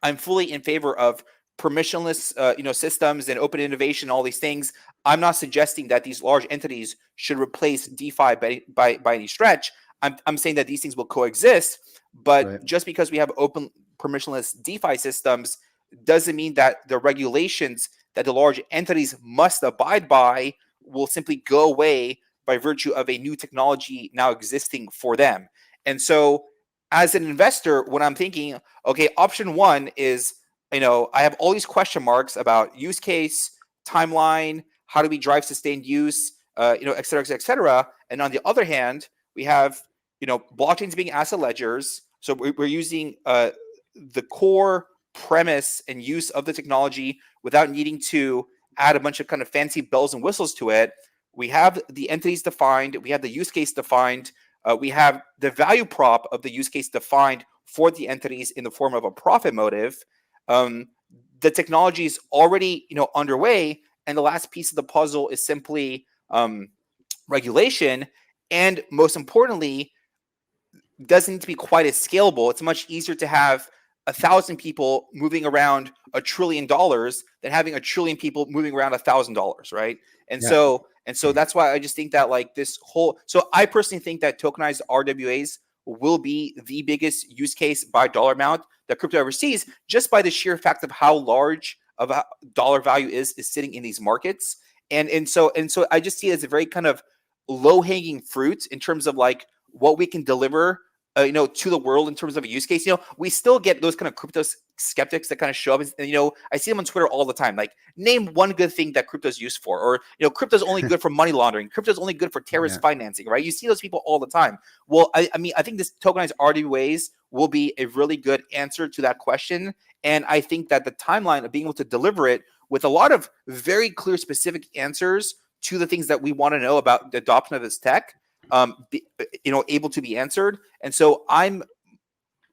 I'm fully in favor of permissionless systems and open innovation, all these things. I'm not suggesting that these large entities should replace DeFi by any stretch. I'm saying that these things will coexist, but Right. just because we have open permissionless DeFi systems doesn't mean that the regulations that the large entities must abide by will simply go away by virtue of a new technology now existing for them. And so as an investor, when I'm thinking, okay, option one is, I have all these question marks about use case, timeline, how do we drive sustained use, et cetera, et cetera. And on the other hand, we have, blockchains being asset ledgers. So we're using the core premise and use of the technology without needing to add a bunch of kind of fancy bells and whistles to it. We have the entities defined. We have the use case defined. We have the value prop of the use case defined for the entities in the form of a profit motive. The technology is already, underway, and the last piece of the puzzle is simply regulation. And most importantly, doesn't need to be quite as scalable. It's much easier to have 1,000 people moving around $1 trillion than having 1 trillion people moving around $1,000, right? And so that's why I just think that so I personally think that tokenized RWAs will be the biggest use case by dollar amount that crypto ever sees, just by the sheer fact of how large of a dollar value is sitting in these markets. And so I just see it as a very kind of low-hanging fruit in terms of what we can deliver to the world in terms of a use case. We still get those kind of crypto skeptics that kind of show up, and I see them on Twitter all the time. Like, name one good thing that crypto's used for, or crypto's only good for money laundering. Crypto's only good for terrorist financing, right? You see those people all the time. Well, I think this tokenized RWAs will be a really good answer to that question, and I think that the timeline of being able to deliver it with a lot of very clear, specific answers to the things that we want to know about the adoption of this tech, able to be answered. And so I'm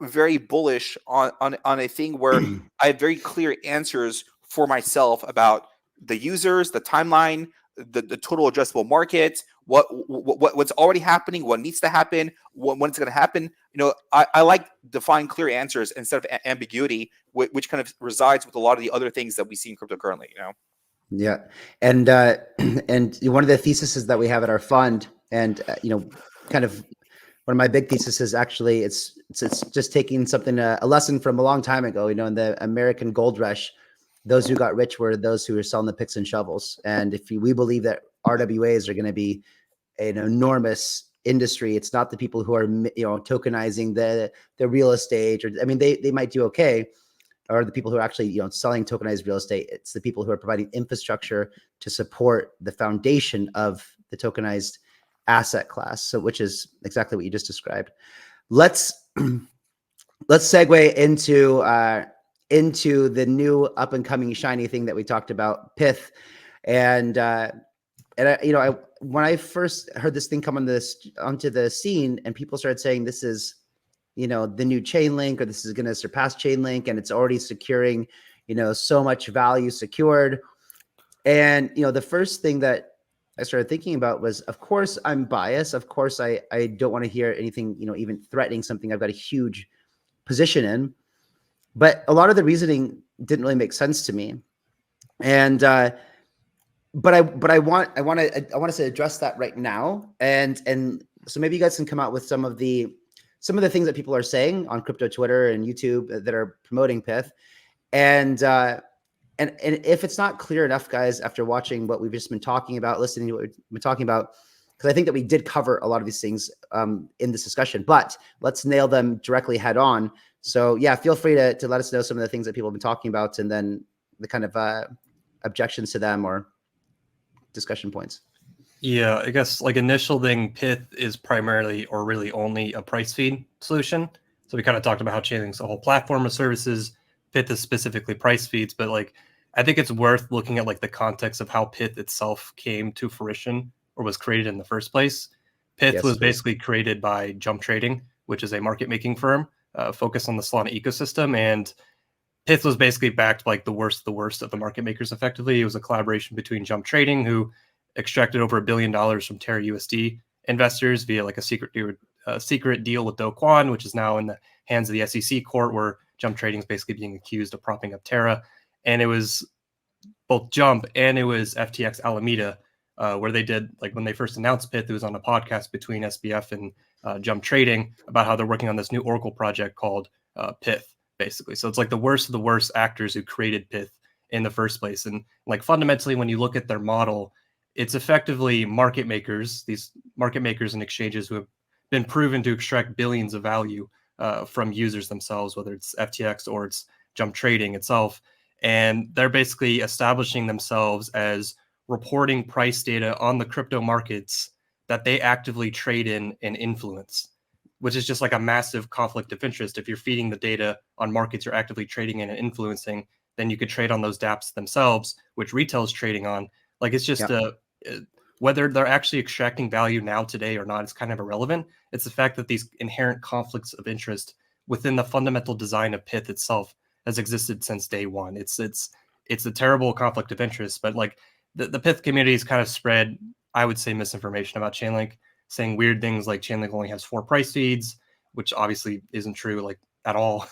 very bullish on a thing where I have very clear answers for myself about the users, the timeline, the total addressable market, what's already happening, what needs to happen, when it's going to happen. I like define clear answers instead of ambiguity, which kind of resides with a lot of the other things that we see in crypto currently. Yeah, and one of the theses that we have at our fund, and kind of one of my big theses is actually it's just taking something, a lesson from a long time ago. In the American gold rush, those who got rich were those who were selling the picks and shovels. And if we believe that RWAs are going to be an enormous industry, it's not the people who are tokenizing the real estate, or they might do okay, or the people who are actually selling tokenized real estate. It's the people who are providing infrastructure to support the foundation of the tokenized asset class. So, which is exactly what you just described. Let's segue into the new up and coming shiny thing that we talked about, Pyth. And when I first heard this thing come onto the scene, and people started saying this is the new Chainlink, or this is going to surpass Chainlink, and it's already securing so much value secured. And the first thing that I started thinking about was, of course, I'm biased. Of course, I don't want to hear anything, even threatening something I've got a huge position in. But a lot of the reasoning didn't really make sense to me. And but I want us to address that right now. And so maybe you guys can come out with some of the things that people are saying on crypto Twitter and YouTube that are promoting Pyth. And if it's not clear enough, guys, after watching what we've just been talking about, listening to what we've been talking about, because I think that we did cover a lot of these things in this discussion, but let's nail them directly head on. So yeah, feel free to let us know some of the things that people have been talking about, and then the kind of objections to them or discussion points. Yeah, I guess like initial thing, Pyth is primarily or really only a price feed solution. So we kind of talked about how Chainlink's a whole platform of services. Pyth is specifically price feeds, but like I think it's worth looking at like the context of how Pyth itself came to fruition or was created in the first place. Pyth Yes, was please. basically created by Jump Trading, which is a market making firm focused on the Solana ecosystem, and Pyth was basically backed by like the worst of the market makers effectively. It was a collaboration between Jump Trading, who extracted over $1 billion from Terra USD investors via like a secret deal with Do Kwon, which is now in the hands of the SEC court, where Jump Trading is basically being accused of propping up Terra. And it was both Jump and it was FTX Alameda, where they did, like when they first announced Pyth, it was on a podcast between SBF and Jump Trading about how they're working on this new Oracle project called Pyth, basically. So it's like the worst of the worst actors who created Pyth in the first place. And like fundamentally, when you look at their model, it's effectively market makers, these market makers and exchanges who have been proven to extract billions of value from users themselves, whether it's FTX or it's Jump Trading itself. And they're basically establishing themselves as reporting price data on the crypto markets that they actively trade in and influence, which is just like a massive conflict of interest. If you're feeding the data on markets you're actively trading in and influencing, then you could trade on those dApps themselves, which retail is trading on. Like it's just whether they're actually extracting value now today or not is kind of irrelevant. It's the fact that these inherent conflicts of interest within the fundamental design of Pyth itself has existed since day one. It's a terrible conflict of interest, but like the Pyth community has kind of spread, I would say, misinformation about Chainlink, saying weird things like Chainlink only has 4 price feeds, which obviously isn't true like at all,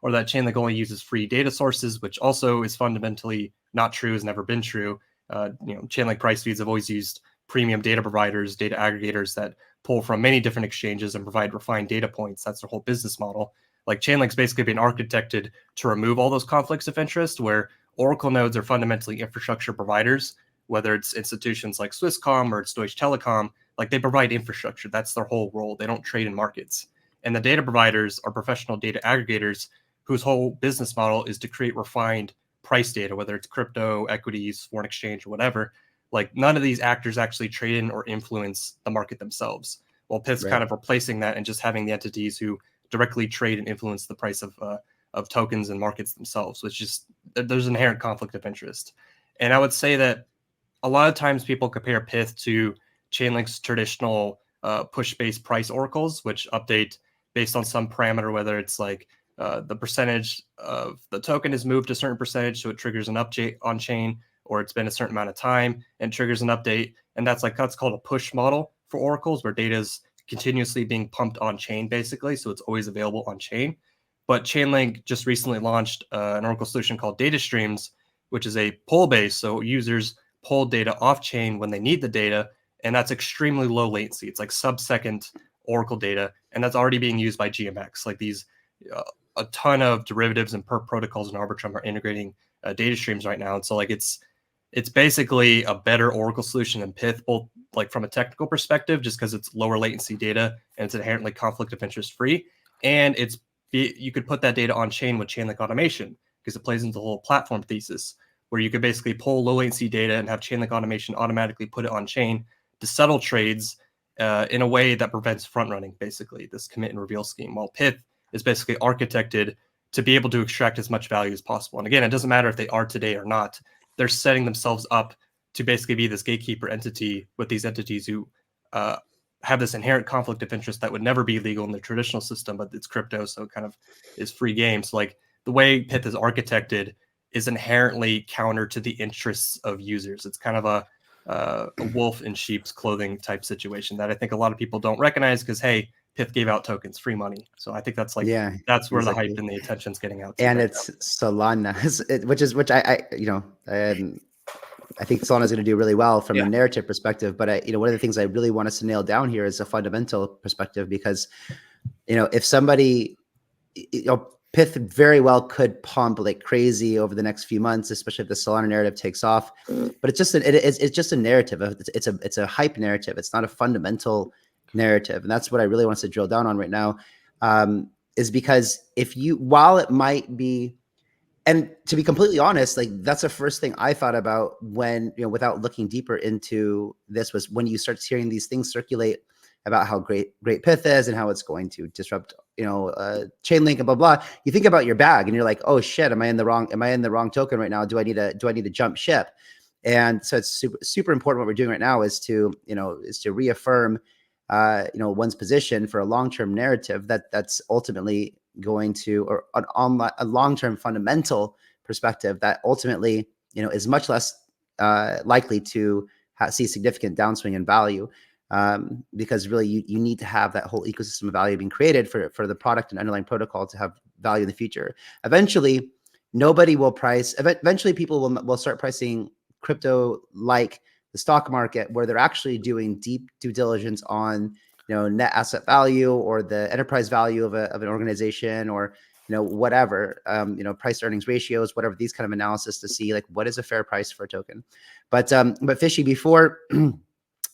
or that Chainlink only uses free data sources, which also is fundamentally not true, has never been true. Chainlink price feeds have always used premium data providers, data aggregators that pull from many different exchanges and provide refined data points. That's their whole business model. Like Chainlink's basically been architected to remove all those conflicts of interest, where Oracle nodes are fundamentally infrastructure providers, whether it's institutions like Swisscom or it's Deutsche Telekom. Like they provide infrastructure. That's their whole role. They don't trade in markets. And the data providers are professional data aggregators whose whole business model is to create refined price data, whether it's crypto, equities, foreign exchange, or whatever. Like none of these actors actually trade in or influence the market themselves. Well, Pyth's kind of replacing that and just having the entities who directly trade and influence the price of tokens and markets themselves, which is there's an inherent conflict of interest. And I would say that a lot of times people compare Pyth to Chainlink's traditional push-based price oracles, which update based on some parameter, whether it's like the percentage of the token is moved a certain percentage, so it triggers an update on chain, or it's been a certain amount of time and triggers an update. And that's called a push model for oracles, where data is continuously being pumped on chain, basically, so it's always available on chain. But Chainlink just recently launched an Oracle solution called Data Streams, which is a pull base, so users pull data off chain when they need the data, and that's extremely low latency. It's like sub-second Oracle data, and that's already being used by GMX. Like these, a ton of derivatives and perp protocols and Arbitrum are integrating data streams right now, and so like it's basically a better Oracle solution than Pyth, both like from a technical perspective, just because it's lower latency data and it's inherently conflict of interest free, and you could put that data on chain with Chainlink automation because it plays into the whole platform thesis, where you could basically pull low latency data and have Chainlink automation automatically put it on chain to settle trades in a way that prevents front running, basically this commit and reveal scheme. While Pyth is basically architected to be able to extract as much value as possible. And again, it doesn't matter if they are today or not. They're setting themselves up to basically be this gatekeeper entity with these entities who have this inherent conflict of interest that would never be legal in the traditional system, but it's crypto, so it kind of is free game. So like the way Pyth is architected is inherently counter to the interests of users. It's kind of a wolf in sheep's clothing type situation that I think a lot of people don't recognize because, hey, Pyth gave out tokens, free money. So I think that's that's where the hype and the attention's getting out to. And it's Solana, which I think Solana is going to do really well from a narrative perspective. But one of the things I really want us to nail down here is a fundamental perspective, because if somebody, Pyth very well could pump like crazy over the next few months, especially if the Solana narrative takes off. But it's just a narrative. It's a hype narrative. It's not a fundamental narrative, and that's what I really want us to drill down on right now. Is because while it might be And to be completely honest, like that's the first thing I thought about when, without looking deeper into this, was when you start hearing these things circulate about how great Pyth is and how it's going to disrupt, Chainlink and blah blah. You think about your bag and you're like, oh shit, am I in the wrong token right now? Do I need to jump ship? And so it's super important. What we're doing right now is to reaffirm, one's position for a long-term narrative that's ultimately going to, or on a long-term fundamental perspective that ultimately, is much less likely to see significant downswing in value. Because really you need to have that whole ecosystem of value being created for the product and underlying protocol to have value in the future. Eventually, nobody will price. Eventually, people will start pricing crypto like the stock market, where they're actually doing deep due diligence on net asset value or the enterprise value of an organization, or whatever, price earnings ratios, whatever, these kind of analysis to see like what is a fair price for a token. But Fishy, before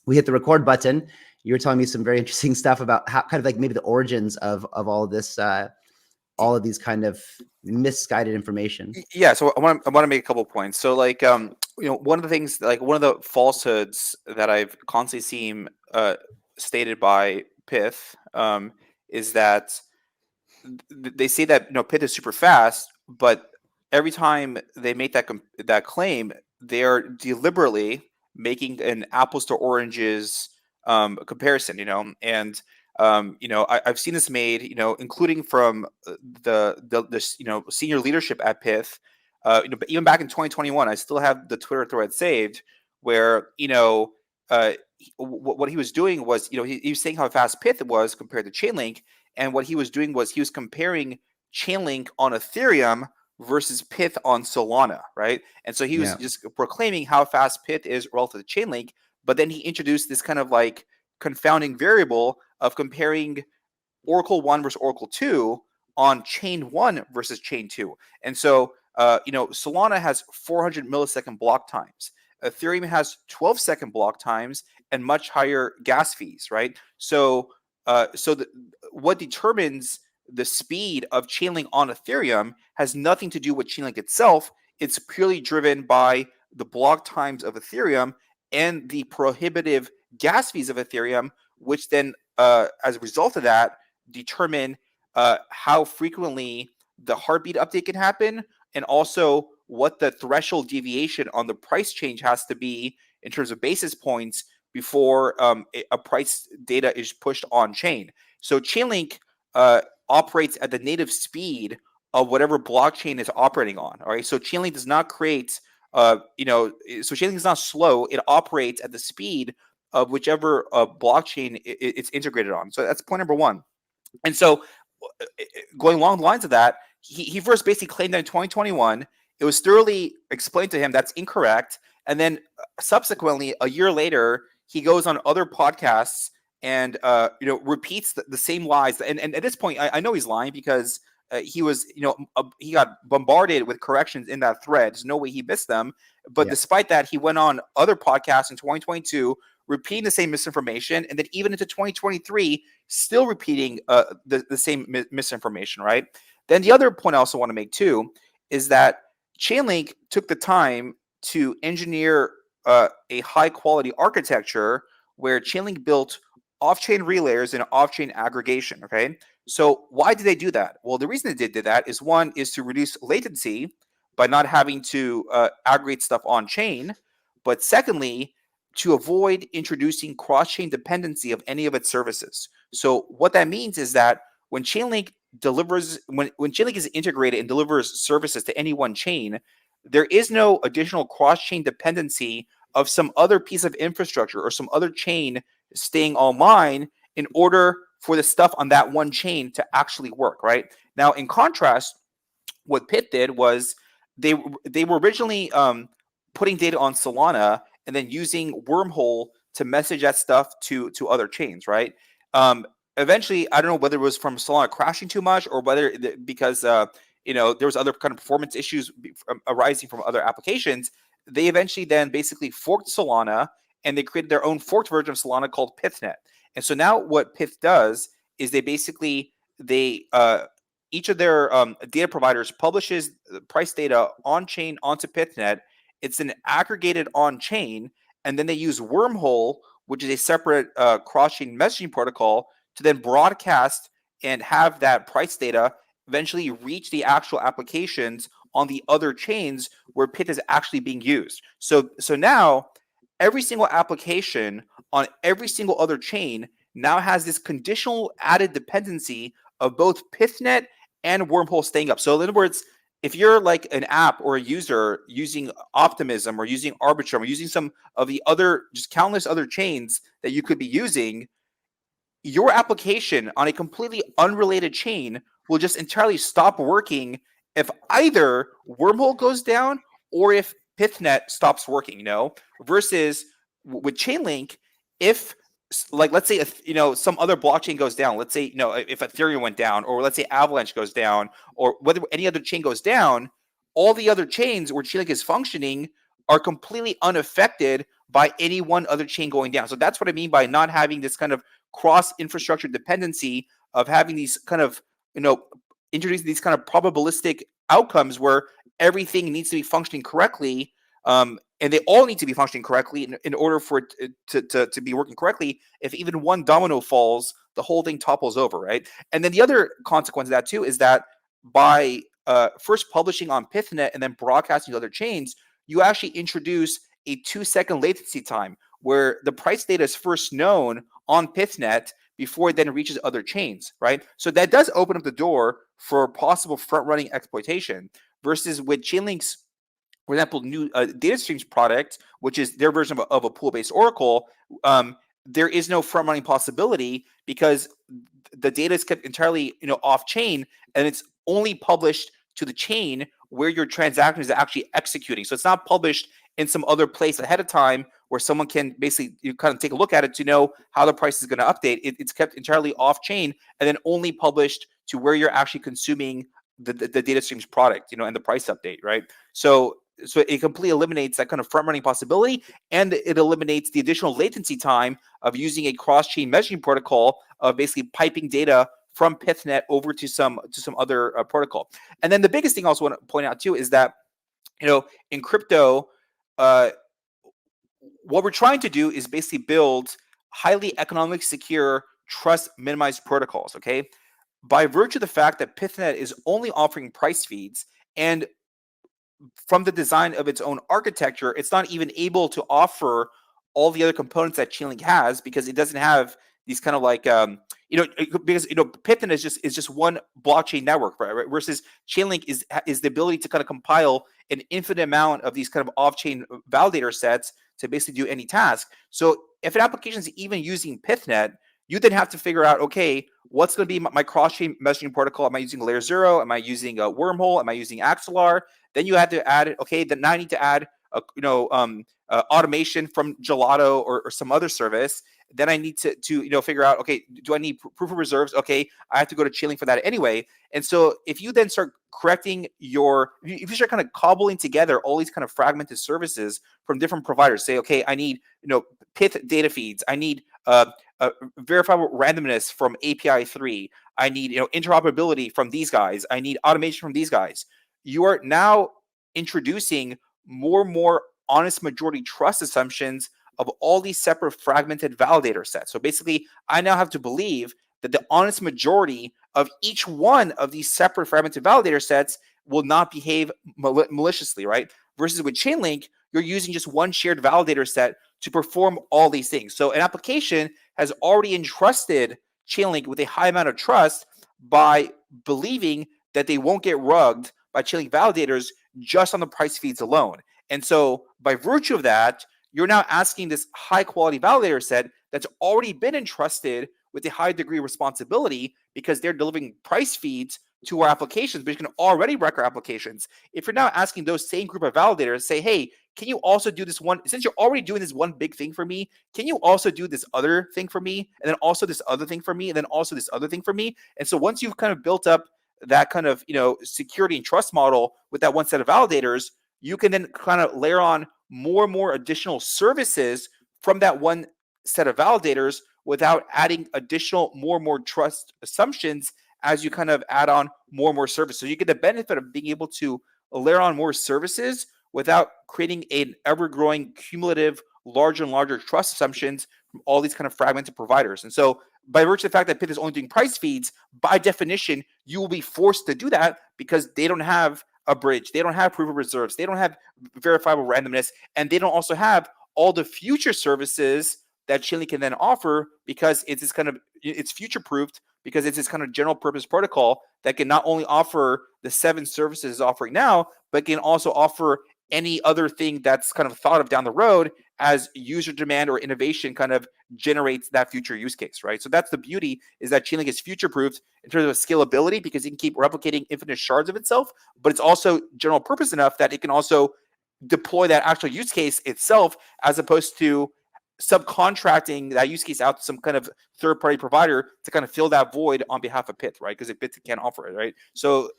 we hit the record button, you were telling me some very interesting stuff about how kind of like maybe the origins of all of this, all of these kind of misguided information. Yeah, so I want to make a couple points. So like one of the things, like one of the falsehoods that I've constantly seen stated by Pyth is that they say that Pyth is super fast, but every time they make that claim, they're deliberately making an apples to oranges comparison, and I've seen this made, including from the senior leadership at Pyth, but even back in 2021, I still have the Twitter thread saved where what he was doing was, he was saying how fast Pyth was compared to Chainlink, and what he was doing was he was comparing Chainlink on Ethereum versus Pyth on Solana, right? And so he was just proclaiming how fast Pyth is relative to Chainlink, but then he introduced this kind of like confounding variable of comparing Oracle 1 versus Oracle 2 on Chain 1 versus Chain 2. And so, Solana has 400 millisecond block times. Ethereum has 12-second block times and much higher gas fees, right? So, what determines the speed of Chainlink on Ethereum has nothing to do with Chainlink itself. It's purely driven by the block times of Ethereum and the prohibitive gas fees of Ethereum, which then, as a result of that, determine how frequently the heartbeat update can happen, and also what the threshold deviation on the price change has to be in terms of basis points before a price data is pushed on chain. So Chainlink operates at the native speed of whatever blockchain is operating on. All right. So Chainlink does not create, so Chainlink is not slow. It operates at the speed of whichever blockchain it's integrated on. So that's point number one. And so going along the lines of that, he first basically claimed that in 2021, it was thoroughly explained to him that's incorrect. And then subsequently, a year later, he goes on other podcasts and repeats the same lies. And at this point, I know he's lying because he was, he got bombarded with corrections in that thread. There's no way he missed them. But despite that, he went on other podcasts in 2022, repeating the same misinformation, and then even into 2023, still repeating the same misinformation, right? Then the other point I also want to make too is that Chainlink took the time to engineer a high-quality architecture where Chainlink built off-chain relayers and off-chain aggregation, okay? So why did they do that? Well, the reason they did that is, one, is to reduce latency by not having to aggregate stuff on-chain, but secondly, to avoid introducing cross-chain dependency of any of its services. So what that means is that when Chainlink delivers, when Chainlink is integrated and delivers services to any one chain, there is no additional cross-chain dependency of some other piece of infrastructure or some other chain staying online in order for the stuff on that one chain to actually work, right? Now, in contrast, what Pyth did was they were originally putting data on Solana and then using Wormhole to message that stuff to other chains, right? Eventually, I don't know whether it was from Solana crashing too much or whether because there was other kind of performance issues arising from other applications. They eventually then basically forked Solana and they created their own forked version of Solana called PythNet. And so now what Pyth does is they basically each of their data providers publishes the price data on chain onto Pythnet. It's then aggregated on chain, and then they use Wormhole, which is a separate cross-chain messaging protocol, to then broadcast and have that price data eventually reach the actual applications on the other chains where Pyth is actually being used. So now every single application on every single other chain now has this conditional added dependency of both Pythnet and Wormhole staying up. So in other words, if you're like an app or a user using Optimism or using Arbitrum or using some of the other, just countless other chains that you could be using, your application on a completely unrelated chain will just entirely stop working if either Wormhole goes down or if Pythnet stops working, versus with Chainlink, if like, let's say, some other blockchain goes down, let's say, if Ethereum went down, or let's say Avalanche goes down, or whether any other chain goes down, all the other chains where Chainlink is functioning are completely unaffected by any one other chain going down. So that's what I mean by not having this kind of cross infrastructure dependency of having these kind of, introducing these kind of probabilistic outcomes where everything needs to be functioning correctly. And they all need to be functioning correctly in order for it to be working correctly. If even one domino falls, the whole thing topples over, right? And then the other consequence of that too is that by first publishing on Pythnet and then broadcasting to other chains, you actually introduce a 2-second latency time where the price data is first known on Pythnet before it then reaches other chains, right? So that does open up the door for possible front-running exploitation versus with Chainlink's, for example, new data streams product, which is their version of a pool-based oracle. There is no front-running possibility because the data is kept entirely, off-chain, and it's only published to the chain where your transaction is actually executing. So it's not published in some other place ahead of time where someone can basically kind of take a look at it to know how the price is going to update. It's kept entirely off-chain and then only published to where you're actually consuming the data streams product, and the price update, right? So it completely eliminates that kind of front-running possibility, and it eliminates the additional latency time of using a cross-chain messaging protocol of basically piping data from Pythnet over to some other protocol. And then the biggest thing I also want to point out too is that, in crypto, what we're trying to do is basically build highly economically secure, trust minimized protocols. Okay, by virtue of the fact that Pythnet is only offering price feeds, and from the design of its own architecture, it's not even able to offer all the other components that Chainlink has because it doesn't have these kind of like because Python is just one blockchain network, right? Versus Chainlink is the ability to kind of compile an infinite amount of these kind of off-chain validator sets to basically do any task. So if an application is even using Pythnet, you then have to figure out, okay, what's going to be my cross-chain messaging protocol? Am I using Layer 0? Am I using a Wormhole? Am I using Axelar? Then you have to add, okay, then now I need to add automation from Gelato or some other service. Then I need to figure out, okay, do I need proof of reserves? Okay, I have to go to Chainlink for that anyway. And so if you then start correcting if you start kind of cobbling together all these kind of fragmented services from different providers, say, okay, I need Pyth data feeds, I need verifiable randomness from API 3, I need interoperability from these guys, I need automation from these guys. You are now introducing more and more honest majority trust assumptions of all these separate fragmented validator sets. So basically, I now have to believe that the honest majority of each one of these separate fragmented validator sets will not behave maliciously, right? Versus with Chainlink, you're using just one shared validator set to perform all these things. So an application has already entrusted Chainlink with a high amount of trust by believing that they won't get rugged by Chainlink validators just on the price feeds alone. And so by virtue of that, you're now asking this high quality validator set that's already been entrusted with a high degree of responsibility because they're delivering price feeds to our applications, but you can already wreck our applications. If you're now asking those same group of validators, say, hey, can you also do this one, since you're already doing this one big thing for me, can you also do this other thing for me? And then also this other thing for me, and then also this other thing for me. And so once you've kind of built up that kind of, security and trust model with that one set of validators, you can then kind of layer on more and more additional services from that one set of validators without adding additional more and more trust assumptions as you kind of add on more and more services. So you get the benefit of being able to layer on more services without creating an ever-growing cumulative larger and larger trust assumptions from all these kind of fragmented providers. And so by virtue of the fact that Pyth is only doing price feeds, by definition, you will be forced to do that because they don't have a bridge. They don't have proof of reserves. They don't have verifiable randomness. And they don't also have all the future services that Chainlink can then offer because it's future-proofed because it's this kind of general purpose protocol that can not only offer the 7 services it's offering now, but can also offer any other thing that's kind of thought of down the road as user demand or innovation kind of generates that future use case, right? So that's the beauty, is that Chainlink is future-proofed in terms of scalability because it can keep replicating infinite shards of itself, but it's also general purpose enough that it can also deploy that actual use case itself as opposed to subcontracting that use case out to some kind of third-party provider to kind of fill that void on behalf of Pyth, right? Because Pyth can't offer it, right? So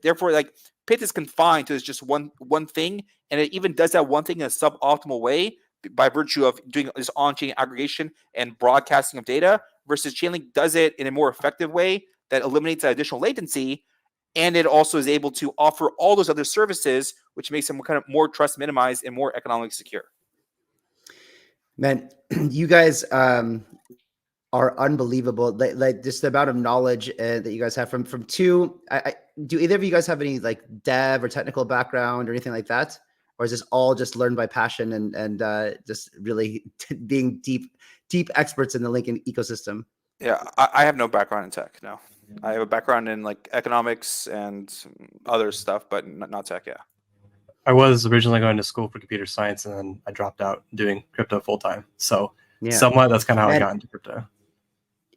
therefore, like, Pyth is confined to just one thing, and it even does that one thing in a suboptimal way by virtue of doing this on-chain aggregation and broadcasting of data, versus Chainlink does it in a more effective way that eliminates that additional latency, and it also is able to offer all those other services, which makes them kind of more trust minimized and more economically secure. Man, you guys are unbelievable. Like just the amount of knowledge that you guys have from two. Do either of you guys have any like dev or technical background or anything like that? Or is this all just learned by passion and just really being deep experts in the Lincoln ecosystem? Yeah, I have no background in tech. No, I have a background in like economics and other stuff, but not tech. Yeah. I was originally going to school for computer science, and then I dropped out doing crypto full time. So somewhat that's kind of how I got into crypto.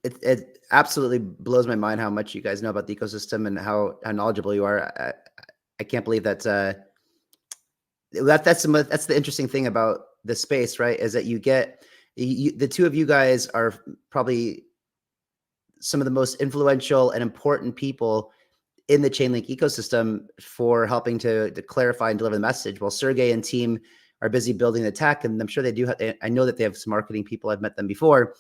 It absolutely blows my mind how much you guys know about the ecosystem and how knowledgeable you are. I can't believe that. That's the interesting thing about the space, right? Is that the two of you guys are probably some of the most influential and important people in the Chainlink ecosystem for helping to clarify and deliver the message, while Sergey and team are busy building the tech. And I'm sure they do I know that they have some marketing people. I've met them before,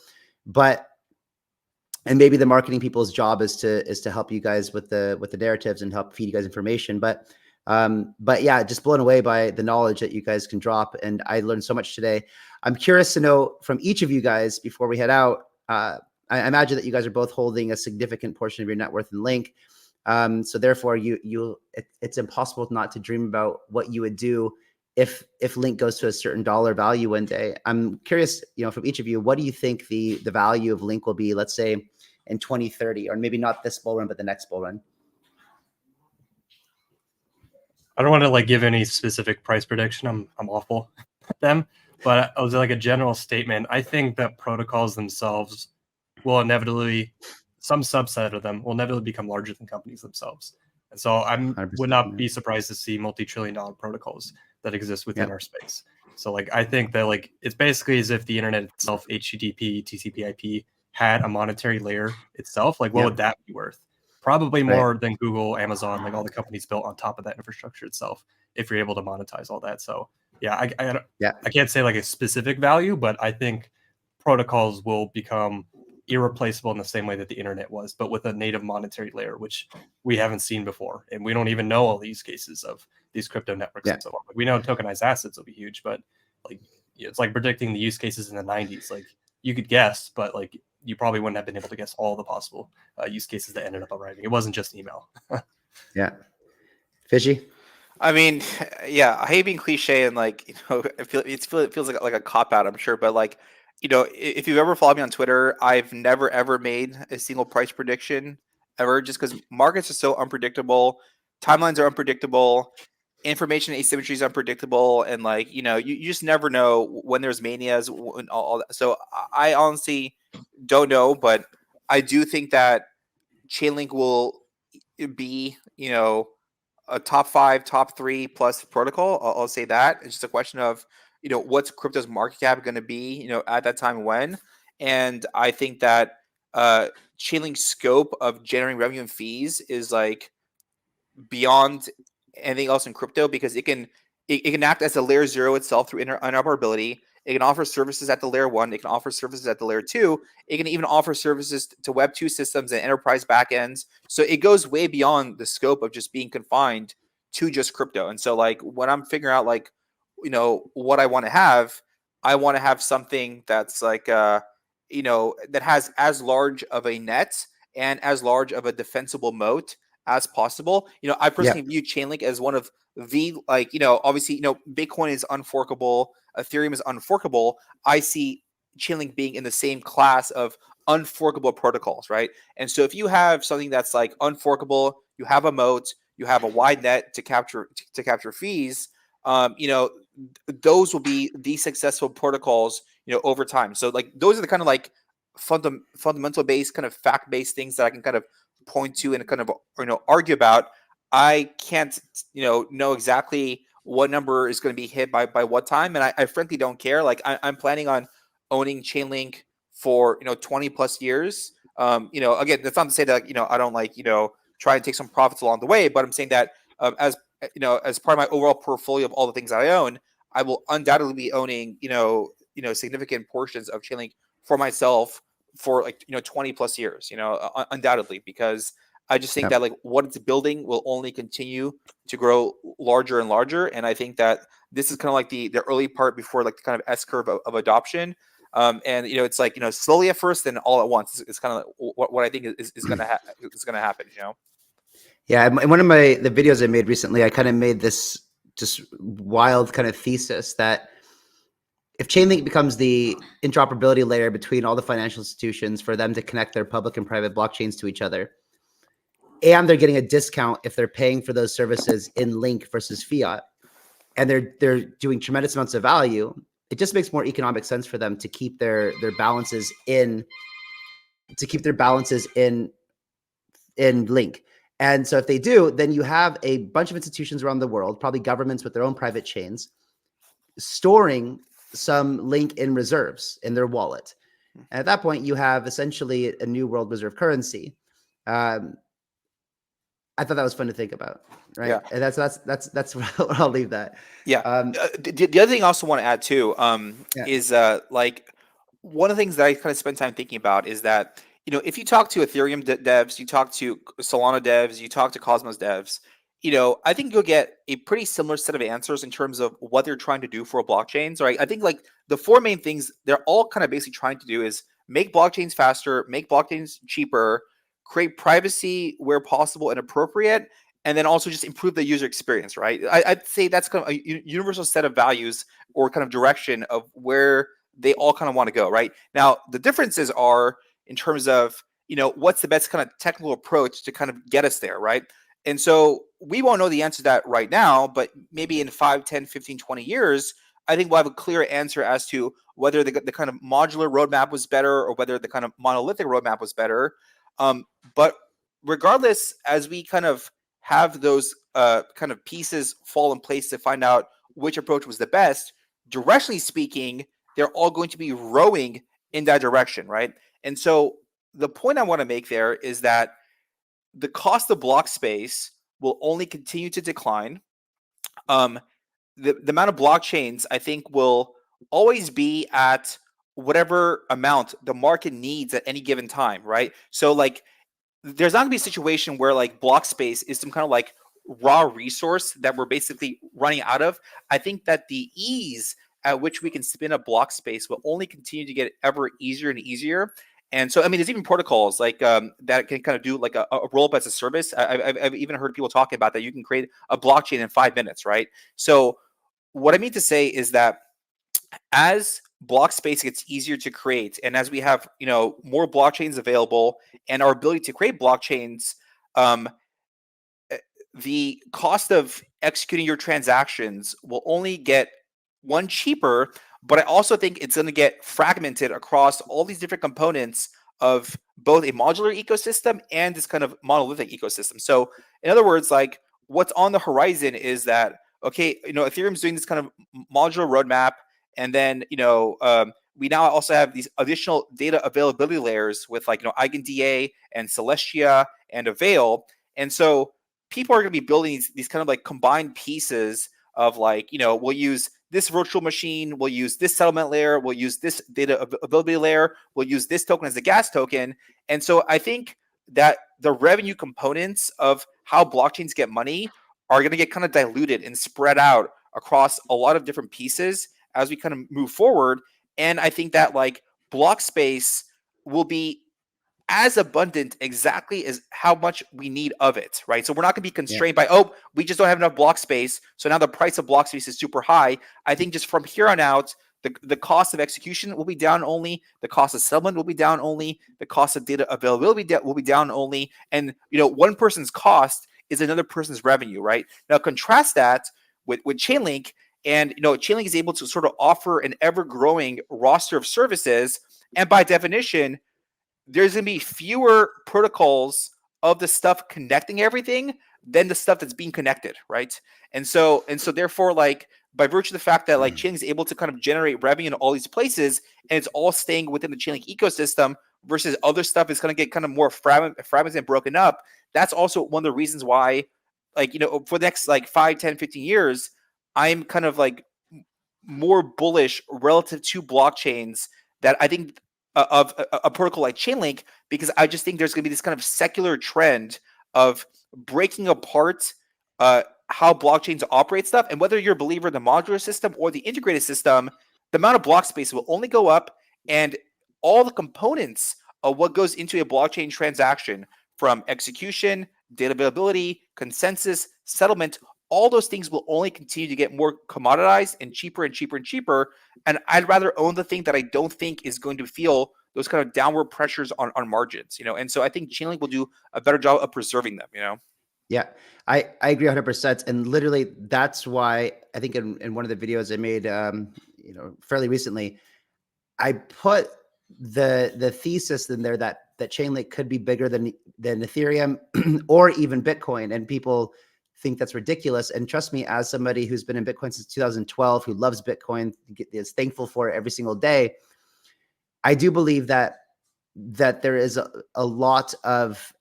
and maybe the marketing people's job is to help you guys with the narratives and help feed you guys information. But yeah, just blown away by the knowledge that you guys can drop. And I learned so much today. I'm curious to know from each of you guys before we head out. I imagine that you guys are both holding a significant portion of your net worth in Link. So therefore it's impossible not to dream about what you would do if Link goes to a certain dollar value one day. I'm curious, from each of you, what do you think the value of Link will be, let's say in 2030, or maybe not this bull run, but the next bull run? I don't want to like give any specific price prediction. I'm awful at them, but I was like a general statement. I think that protocols themselves will inevitably, some subset of them will inevitably become larger than companies themselves. And so I would not be surprised to see multi-trillion-dollar protocols that exist within our space. So like, I think that like, it's basically as if the internet itself, HTTP, TCP/IP, had a monetary layer itself. Like, what would that be worth? Probably more than Google, Amazon, like all the companies built on top of that infrastructure itself, if you're able to monetize all that. So yeah, I can't say like a specific value, but I think protocols will become irreplaceable in the same way that the internet was, but with a native monetary layer, which we haven't seen before. And we don't even know all the use cases of these crypto networks. And so on. Like, we know tokenized assets will be huge, but like, it's like predicting the use cases in the 90s. Like, you could guess, but like, you probably wouldn't have been able to guess all the possible use cases that ended up arriving. It wasn't just email. Yeah. Fishy? I mean, yeah, I hate being cliche and like, it feels like a cop out, I'm sure, but like, if you've ever followed me on Twitter, I've never ever made a single price prediction ever, just because markets are so unpredictable, timelines are unpredictable, information asymmetry is unpredictable, and like, you just never know when there's manias and all that. So I honestly don't know, but I do think that Chainlink will be, a top 5, top 3 plus protocol. I'll say that. It's just a question of, what's crypto's market cap going to be, at that time when. And I think that Chainlink's scope of generating revenue and fees is like beyond anything else in crypto, because it can act as a layer 0 itself through interoperability. It can offer services at the layer 1. It can offer services at the layer 2. It can even offer services to Web 2 systems and enterprise backends. So it goes way beyond the scope of just being confined to just crypto. And so like when I'm figuring out like, what I want to have something that's like, that has as large of a net and as large of a defensible moat as possible. I personally view Chainlink as one of the, like, obviously, Bitcoin is unforkable, Ethereum is unforkable. I see Chainlink being in the same class of unforkable protocols, right? And so if you have something that's like unforkable, you have a moat, you have a wide net to capture fees, those will be the successful protocols, over time. So like those are the kind of like fundamental based, kind of fact based things that I can kind of point to and kind of argue about. I can't know exactly what number is going to be hit by what time, and I frankly don't care. Like I'm planning on owning Chainlink for 20 plus years. Again, that's not to say that I don't like try and take some profits along the way, but I'm saying that as part of my overall portfolio of all the things that I own, I will undoubtedly be owning significant portions of Chainlink for myself for like 20 plus years, undoubtedly, because I just think that like what it's building will only continue to grow larger and larger. And I think that this is kind of like the early part before like the kind of S curve of adoption. And it's like slowly at first, then all at once. It's kind of like what I think is gonna happen. Yeah, in one of the videos I made recently, I kind of made this just wild kind of thesis that if Chainlink becomes the interoperability layer between all the financial institutions for them to connect their public and private blockchains to each other, and they're getting a discount if they're paying for those services in Link versus fiat, and they're doing tremendous amounts of value, it just makes more economic sense for them to keep their balances in Link. And so if they do, then you have a bunch of institutions around the world, probably governments with their own private chains, storing some Link in reserves in their wallet. And at that point, you have essentially a new world reserve currency. I thought that was fun to think about, right? Yeah. And that's where I'll leave that. Yeah. The other thing I also want to add too is like one of the things that I kind of spend time thinking about is that if you talk to Ethereum devs, you talk to Solana devs, you talk to Cosmos devs, I think you'll get a pretty similar set of answers in terms of what they're trying to do for blockchains, right? I think like the four main things they're all kind of basically trying to do is make blockchains faster, make blockchains cheaper, create privacy where possible and appropriate, and then also just improve the user experience, right? I'd say that's kind of a universal set of values or kind of direction of where they all kind of want to go, right? Now, the differences are in terms of, what's the best kind of technical approach to kind of get us there, right? And so we won't know the answer to that right now, but maybe in 5, 10, 15, 20 years, I think we'll have a clear answer as to whether the kind of modular roadmap was better or whether the kind of monolithic roadmap was better. But regardless, as we kind of have those kind of pieces fall in place to find out which approach was the best, directionally speaking, they're all going to be rowing in that direction, right? And so the point I want to make there is that the cost of block space will only continue to decline. The amount of blockchains, I think, will always be at whatever amount the market needs at any given time, right? So like there's not gonna be a situation where like block space is some kind of like raw resource that we're basically running out of. I think that the ease at which we can spin up block space will only continue to get ever easier and easier. And so, I mean, there's even protocols like that can kind of do like a roll-up as a service. I've even heard people talking about that. You can create a blockchain in 5 minutes, right? So what I mean to say is that as block space gets easier to create, and as we have more blockchains available, and our ability to create blockchains, the cost of executing your transactions will only get cheaper, but I also think it's going to get fragmented across all these different components of both a modular ecosystem and this kind of monolithic ecosystem. So in other words, like what's on the horizon is that, okay, Ethereum's doing this kind of modular roadmap, and then, we now also have these additional data availability layers with like, EigenDA and Celestia and Avail. And so people are going to be building these kind of like combined pieces of like, we'll use this virtual machine, we'll use this settlement layer, we'll use this data availability layer, we'll use this token as the gas token. And so I think that the revenue components of how blockchains get money are going to get kind of diluted and spread out across a lot of different pieces as we kind of move forward. And I think that like block space will be as abundant exactly as how much we need of it, right? So we're not going to be constrained by, oh, we just don't have enough block space, so now the price of block space is super high. I think just from here on out, the cost of execution will be down only, the cost of settlement will be down only, the cost of data availability will be down only, and one person's cost is another person's revenue, right? Now contrast that with Chainlink, and Chainlink is able to sort of offer an ever-growing roster of services, and by definition, there's going to be fewer protocols of the stuff connecting everything than the stuff that's being connected, right? And so therefore, like, by virtue of the fact that like Chainlink is able to kind of generate revenue in all these places, and it's all staying within the Chainlink ecosystem versus other stuff is going to get kind of more fragmented and broken up. That's also one of the reasons why, like, for the next like 5, 10, 15 years, I'm kind of like more bullish relative to blockchains that I think of a protocol like Chainlink, because I just think there's going to be this kind of secular trend of breaking apart how blockchains operate stuff. And whether you're a believer in the modular system or the integrated system, the amount of block space will only go up, and all the components of what goes into a blockchain transaction, from execution, data availability, consensus, settlement, all those things will only continue to get more commoditized and cheaper and cheaper and cheaper. And I'd rather own the thing that I don't think is going to feel those kind of downward pressures on margins, And so I think Chainlink will do a better job of preserving them, Yeah, I agree 100%. And literally, that's why I think in one of the videos I made, fairly recently, I put the thesis in there that Chainlink could be bigger than Ethereum or even Bitcoin, and people think that's ridiculous. And trust me, as somebody who's been in Bitcoin since 2012, who loves Bitcoin, is thankful for it every single day, I do believe that there is a lot of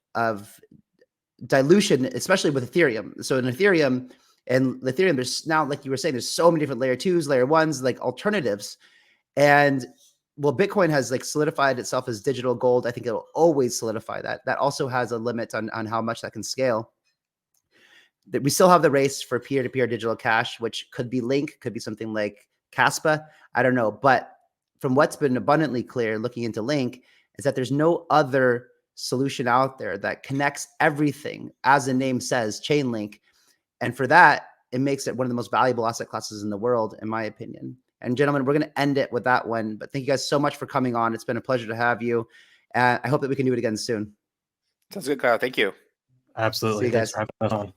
dilution, especially with Ethereum. So in Ethereum, there's now, like you were saying, there's so many different layer 2s, layer 1s, like alternatives. And well, Bitcoin has like solidified itself as digital gold. I think it'll always solidify that. That also has a limit on how much that can scale. That we still have the race for peer-to-peer digital cash, which could be Link, could be something like Caspa. I don't know. But from what's been abundantly clear looking into Link is that there's no other solution out there that connects everything, as the name says, Chainlink. And for that, it makes it one of the most valuable asset classes in the world, in my opinion. And gentlemen, we're going to end it with that one. But thank you guys so much for coming on. It's been a pleasure to have you. And I hope that we can do it again soon. Sounds good, Kyle. Thank you. Absolutely. See you guys. Thanks for having us on.